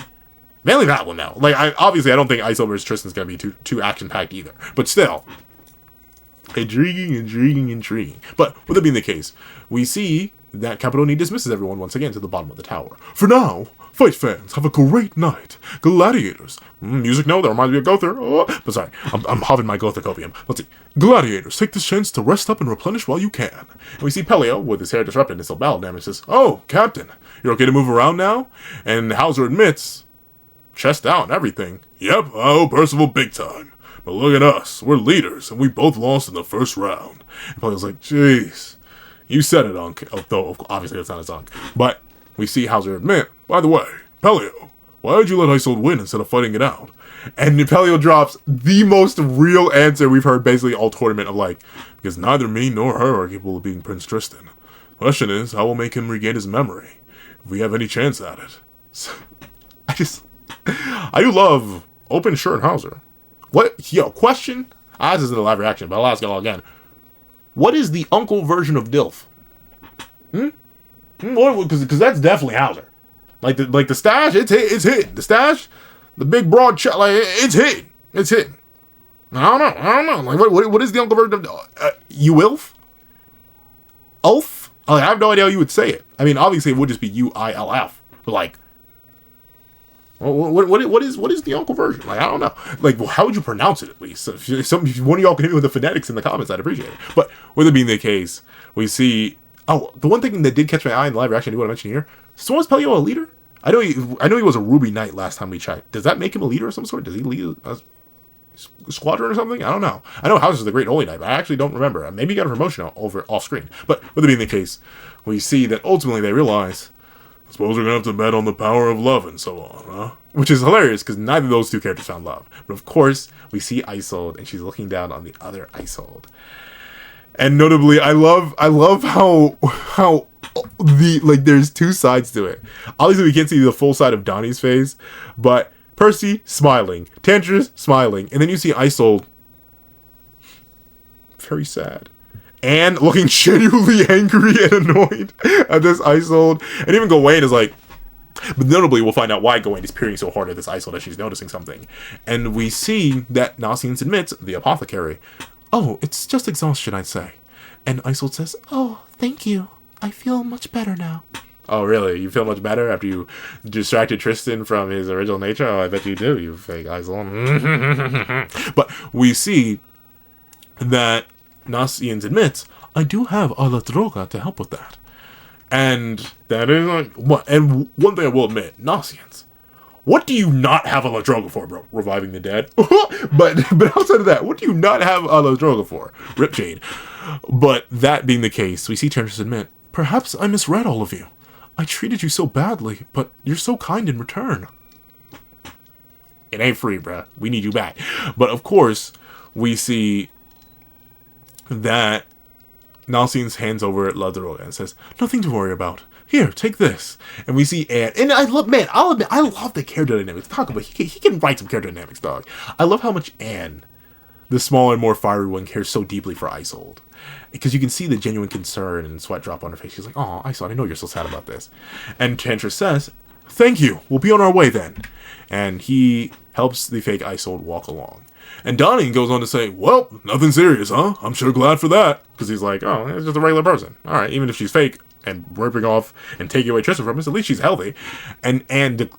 Mainly that one now. Like, I don't think Isold versus Tristan's gonna be too action packed either. But still, intriguing. But with it being the case, we see that Capitoni dismisses everyone once again to the bottom of the tower. For now, fight fans, have a great night. Gladiators. Music note, that reminds me of Gother. Oh, but sorry, I'm having my Gother copium. Let's see. Gladiators, take this chance to rest up and replenish while you can. And we see Pelo, with his hair disrupted and still battle damage, says, oh, Captain, you're okay to move around now? And Hauser admits, chest out and everything. Yep, oh, Percival big time. But look at us, we're leaders, and we both lost in the first round. And Pelo's like, jeez. You said it, Unc. Although, obviously, that's not his Unc. But we see Hauser admit, by the way, Pelio, why did you let Isold win instead of fighting it out? And Pelio drops the most real answer we've heard basically all tournament of like, because neither me nor her are capable of being Prince Tristan. Question is, how will make him regain his memory? If we have any chance at it. So, I do love open shirt Hauser. What? Yo, question? This isn't a live reaction, but I'll ask y'all again. What is the uncle version of DILF? Because that's definitely Hauser. Like the stash, it's hit. The stash, the big broad chest, like it's hit. It's hit. I don't know. Like what is the uncle version of UILF? Ulf? I have no idea how you would say it. I mean, obviously it would just be UILF. But like, what is the uncle version? Like, I don't know. Like, well, how would you pronounce it at least? So if one of y'all can hit me with the phonetics in the comments, I'd appreciate it. But with it being the case, we see. Oh, the one thing that did catch my eye in the live reaction I do want to mention here. So was Pelio a leader? I know he was a Ruby Knight last time we checked. Does that make him a leader of some sort? Does he lead a squadron or something? I don't know. I know Hauser's the Great Holy Knight, but I actually don't remember. Maybe he got a promotion off screen. But with it being the case, we see that ultimately they realize Suppose we're gonna have to bet on the power of love and so on, huh? Which is hilarious, because neither of those two characters found love. But of course, we see Isold, and she's looking down on the other Isold. And notably, I love how there's two sides to it. Obviously, we can't see the full side of Donnie's face, but Percy smiling, Tantress smiling, and then you see Isold very sad. And looking genuinely angry and annoyed at this Isold. And even Gawain is like, but notably, we'll find out why Gawain is peering so hard at this Isold as she's noticing something. And we see that Nasiens admits, the apothecary, oh, it's just exhaustion, I'd say. And Isold says, oh, thank you. I feel much better now. Oh, really? You feel much better after you distracted Tristan from his original nature? Oh, I bet you do, you fake Isold. But we see that Nasiens admits, I do have a la droga to help with that. And that is like, what? And one thing I will admit, Nasiens, what do you not have a la droga for, bro? Reviving the dead? but outside of that, what do you not have a la droga for? Rip Jade. But that being the case, we see Tantress admit, perhaps I misread all of you. I treated you so badly, but you're so kind in return. It ain't free, bruh. We need you back. But of course, we see that Nasiens hands over La Droga and says, nothing to worry about. Here, take this. And we see Anne. And I love, man, I'll admit, I love the character dynamics. Talk about, he can write some character dynamics, dog. I love how much Anne, the smaller and more fiery one, cares so deeply for Isold. Because you can see the genuine concern and sweat drop on her face. She's like, oh, Isold, I know you're so sad about this. And Tantress says, thank you. We'll be on our way then. And he helps the fake Isold walk along. And Donnie goes on to say, well, nothing serious, huh? I'm sure glad for that. Because he's like, oh, it's just a regular person. All right, even if she's fake and ripping off and taking away Tristan from us, at least she's healthy. And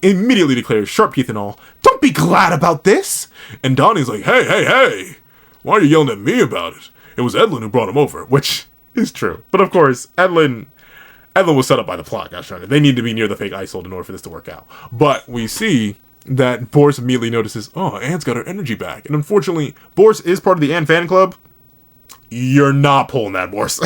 immediately declares, sharp teeth and all, don't be glad about this. And Donnie's like, hey, why are you yelling at me about it? It was Edlin who brought him over, which is true. But of course, Edlin was set up by the plot, gosh darn it. They need to be near the fake Isold in order for this to work out. But we see that Boris immediately notices, oh, Anne's got her energy back. And unfortunately, Boris is part of the Anne fan club. You're not pulling that, Boris.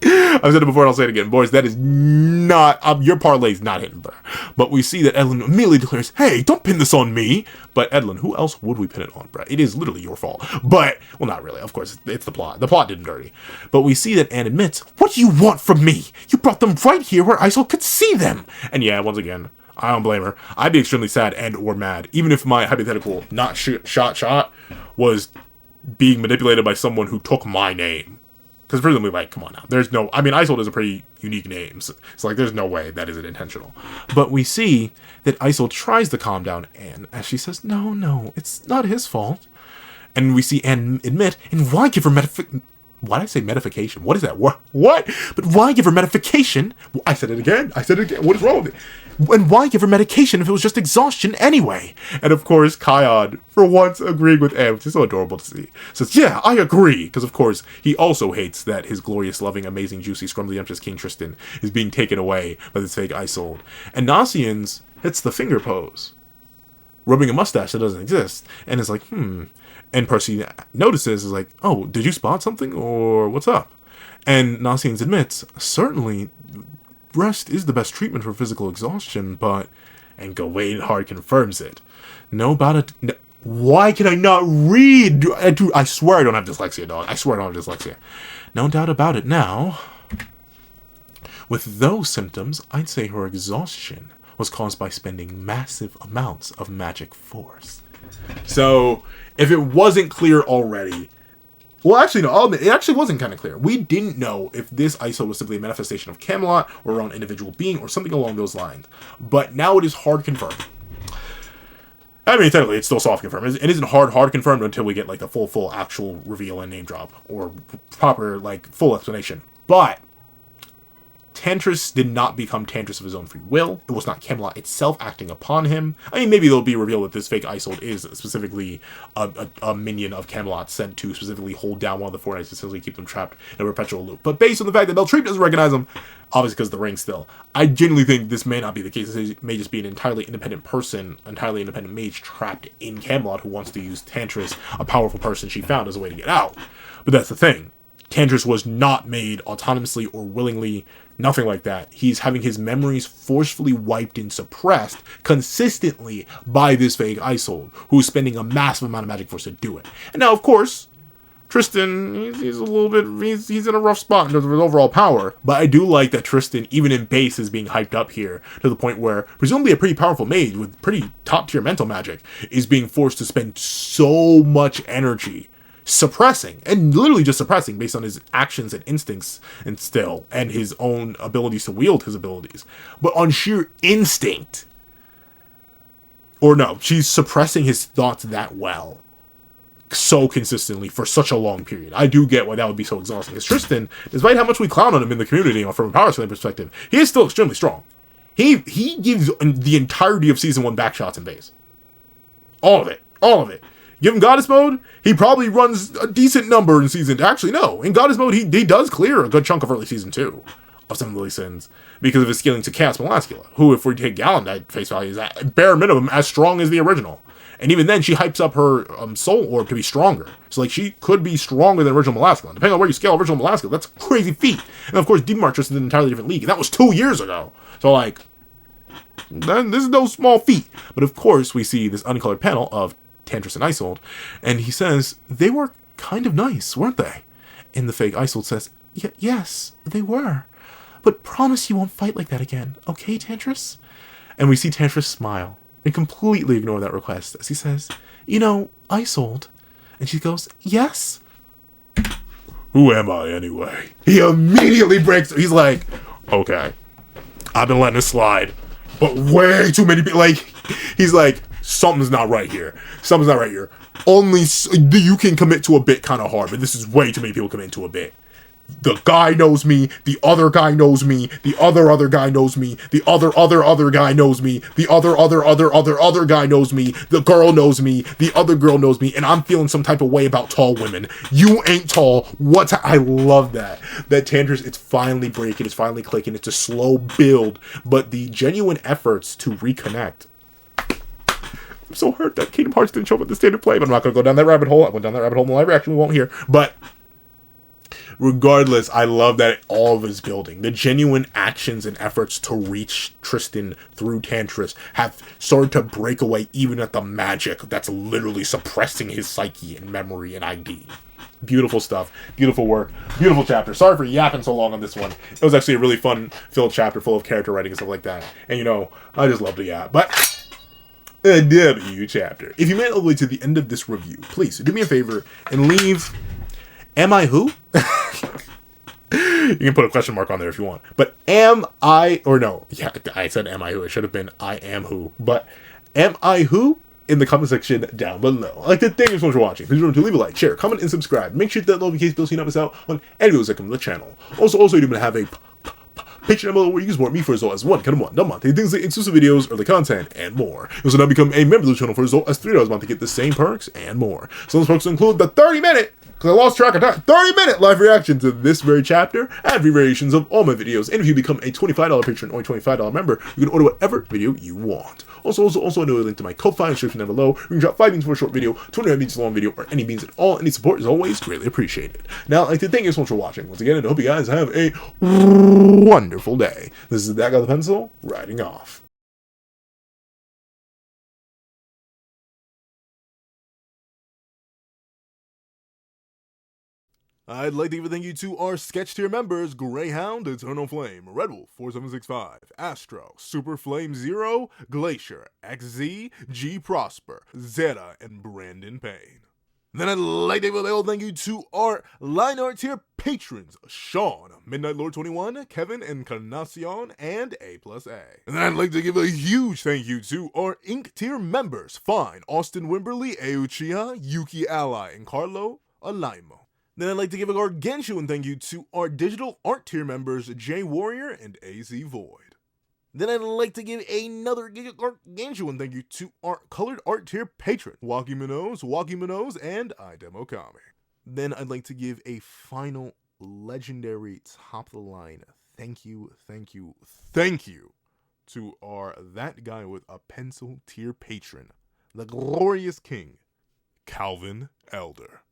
I've said it before and I'll say it again. Boris, that is not, your parlay's not hitting there. But we see that Edlin immediately declares, hey, don't pin this on me. But Edlin, who else would we pin it on, Brett? It is literally your fault. But, well, not really. Of course, it's the plot. The plot did him dirty. But we see that Anne admits, what do you want from me? You brought them right here where Isold could see them. And yeah, once again, I don't blame her. I'd be extremely sad and or mad, even if my hypothetical not shot was being manipulated by someone who took my name. Because presumably, like, come on now. There's no, I mean, Isold is a pretty unique name. So it's like, there's no way that isn't intentional. But we see that Isold tries to calm down Anne as she says, no, it's not his fault. And we see Anne admit, and why give her why did I say medification? What is that? What? But why give her medification? I said it again. What is wrong with it? And why give her medication if it was just exhaustion anyway? And of course, Kion, for once agreeing with Anne, which is so adorable to see, says, yeah, I agree. Because of course, he also hates that his glorious, loving, amazing, juicy, scrumbly-umptious King Tristan is being taken away by this fake Isold. And Nasiens hits the finger pose, rubbing a mustache that doesn't exist, and is like, And Percy notices, is like, oh, did you spot something, or what's up? And Nasiens admits, certainly, rest is the best treatment for physical exhaustion, but... And Gawain hard confirms it. No about it... No, why can I not read? Dude, I swear I don't have dyslexia, dog. I swear I don't have dyslexia. No doubt about it now. With those symptoms, I'd say her exhaustion was caused by spending massive amounts of magic force. So... If it wasn't clear already... Well, actually, no. I'll admit, it actually wasn't kind of clear. We didn't know if this Isold was simply a manifestation of Camelot or her own individual being or something along those lines. But now it is hard confirmed. I mean, technically, it's still soft confirmed. It isn't hard confirmed until we get, like, the full actual reveal and name drop. Or proper, like, full explanation. But... Tantress did not become Tantress of his own free will. It was not Camelot itself acting upon him. I mean, maybe it'll be revealed that this fake Isold is specifically a minion of Camelot sent to specifically hold down one of the four knights to essentially keep them trapped in a perpetual loop. But based on the fact that Beltrep doesn't recognize him, obviously because of the ring still, I genuinely think this may not be the case. This may just be an entirely independent person, entirely independent mage trapped in Camelot who wants to use Tantress, a powerful person she found, as a way to get out. But that's the thing. Tantress was not made autonomously or willingly Nothing like that. He's having his memories forcefully wiped and suppressed consistently by this fake Isold, who's spending a massive amount of magic force to do it. And now, of course, Tristan, he's a little bit, he's in a rough spot in terms of his overall power. But I do like that Tristan, even in base, is being hyped up here to the point where presumably a pretty powerful mage with pretty top tier mental magic is being forced to spend so much energy suppressing, and literally just suppressing based on his actions and instincts and still, and his own abilities to wield his abilities. But on sheer instinct, or no, she's suppressing his thoughts that well, so consistently for such a long period. I do get why that would be so exhausting. Because Tristan, despite how much we clown on him in the community from a power scaling perspective, he is still extremely strong. He gives the entirety of Season 1 backshots in base. All of it. All of it. Give him Goddess Mode, he probably runs a decent number in Season... Actually, no. In Goddess Mode, he does clear a good chunk of early Season 2 of Sevendeadlysins because of his scaling to Chaos Melascula, who, if we take Gallant at face value, is at bare minimum as strong as the original. And even then, she hypes up her Soul Orb to be stronger. So, like, she could be stronger than original Melascula. Depending on where you scale original Melascula, that's a crazy feat. And, of course, Demon March is in an entirely different league. And that was 2 years ago. So, like, this is no small feat. But, of course, we see this uncolored panel of Tantress and Isold, and he says, they were kind of nice, weren't they? And the fake Isold says, yes, they were. But promise you won't fight like that again, okay, Tantress? And we see Tantress smile and completely ignore that request as he says, you know, Isold. And she goes, yes? Who am I anyway? He immediately breaks. He's like, okay, I've been letting it slide, but way too many people, like, he's like, something's not right here. Something's not right here. Only you can commit to a bit kind of hard, but this is way too many people commit to a bit. The guy knows me. The other guy knows me. The other guy knows me. The other guy knows me. The other guy knows me. The girl knows me. The other girl knows me. And I'm feeling some type of way about tall women. You ain't tall. I love that. That Tantress, it's finally breaking. It's finally clicking. It's a slow build. But the genuine efforts to reconnect. I'm so hurt that Kingdom Hearts didn't show up at the state of play, but I'm not going to go down that rabbit hole. I went down that rabbit hole in the live reaction. We won't hear. But regardless, I love that all of his building, the genuine actions and efforts to reach Tristan through Tantress have started to break away even at the magic that's literally suppressing his psyche and memory and ID. Beautiful stuff. Beautiful work. Beautiful chapter. Sorry for yapping so long on this one. It was actually a really fun-filled chapter full of character writing and stuff like that. And, you know, I just love to yap. But a W chapter. If you made it all the way to the end of this review, please do me a favor and leave, am I who? You can put a question mark on there if you want. But am I, or no, yeah, I said am I who. It should have been I am who. But am I who? In the comment section down below. I'd like to thank you so much for watching. Please remember to leave a like, share, comment, and subscribe. Make sure that notification bell so you don't miss out on any videos that come to the channel. Also, you're going to have a Patreon below where you can support me for as low as $1 a month. Things like exclusive videos, early content, and more. You also now become a member of the channel for as low as $3 a month to get the same perks and more. Some of those perks include the 30-minute, because I lost track of time, 30-minute live reaction to this very chapter, and variations of all my videos. And if you become a $25 patron or a $25 member, you can order whatever video you want. Also, I know a link to my Ko-Fi description down below. You can drop 5 beans for a short video, 29 beans for a long video, or any beans at all. Any support is always greatly appreciated. Now, I'd like to thank you so much for watching once again, and I hope you guys have a wonderful day. This is that guy with the pencil, writing off. I'd like to give a thank you to our sketch tier members: Greyhound, Eternal Flame, Red Wolf 4765, Astro, Super Flame Zero, Glacier, XZ, G Prosper, Zeta, and Brandon Payne. Then I'd like to give a little thank you to our line art tier patrons: Sean, Midnight Lord 21, Kevin, Encarnacion, and A+A. And then I'd like to give a huge thank you to our ink tier members: Fine, Austin Wimberly, Euchiha, Yuki Ally, and Carlo Alaimo. Then I'd like to give a gargantuan thank you to our digital art tier members, J Warrior and AZ Void. Then I'd like to give another gargantuan thank you to our colored art tier patron, Waki Minoz, and Idemokami. Then I'd like to give a final legendary top of the line thank you to our That Guy with a Pencil tier patron, the glorious king, Calvin Elder.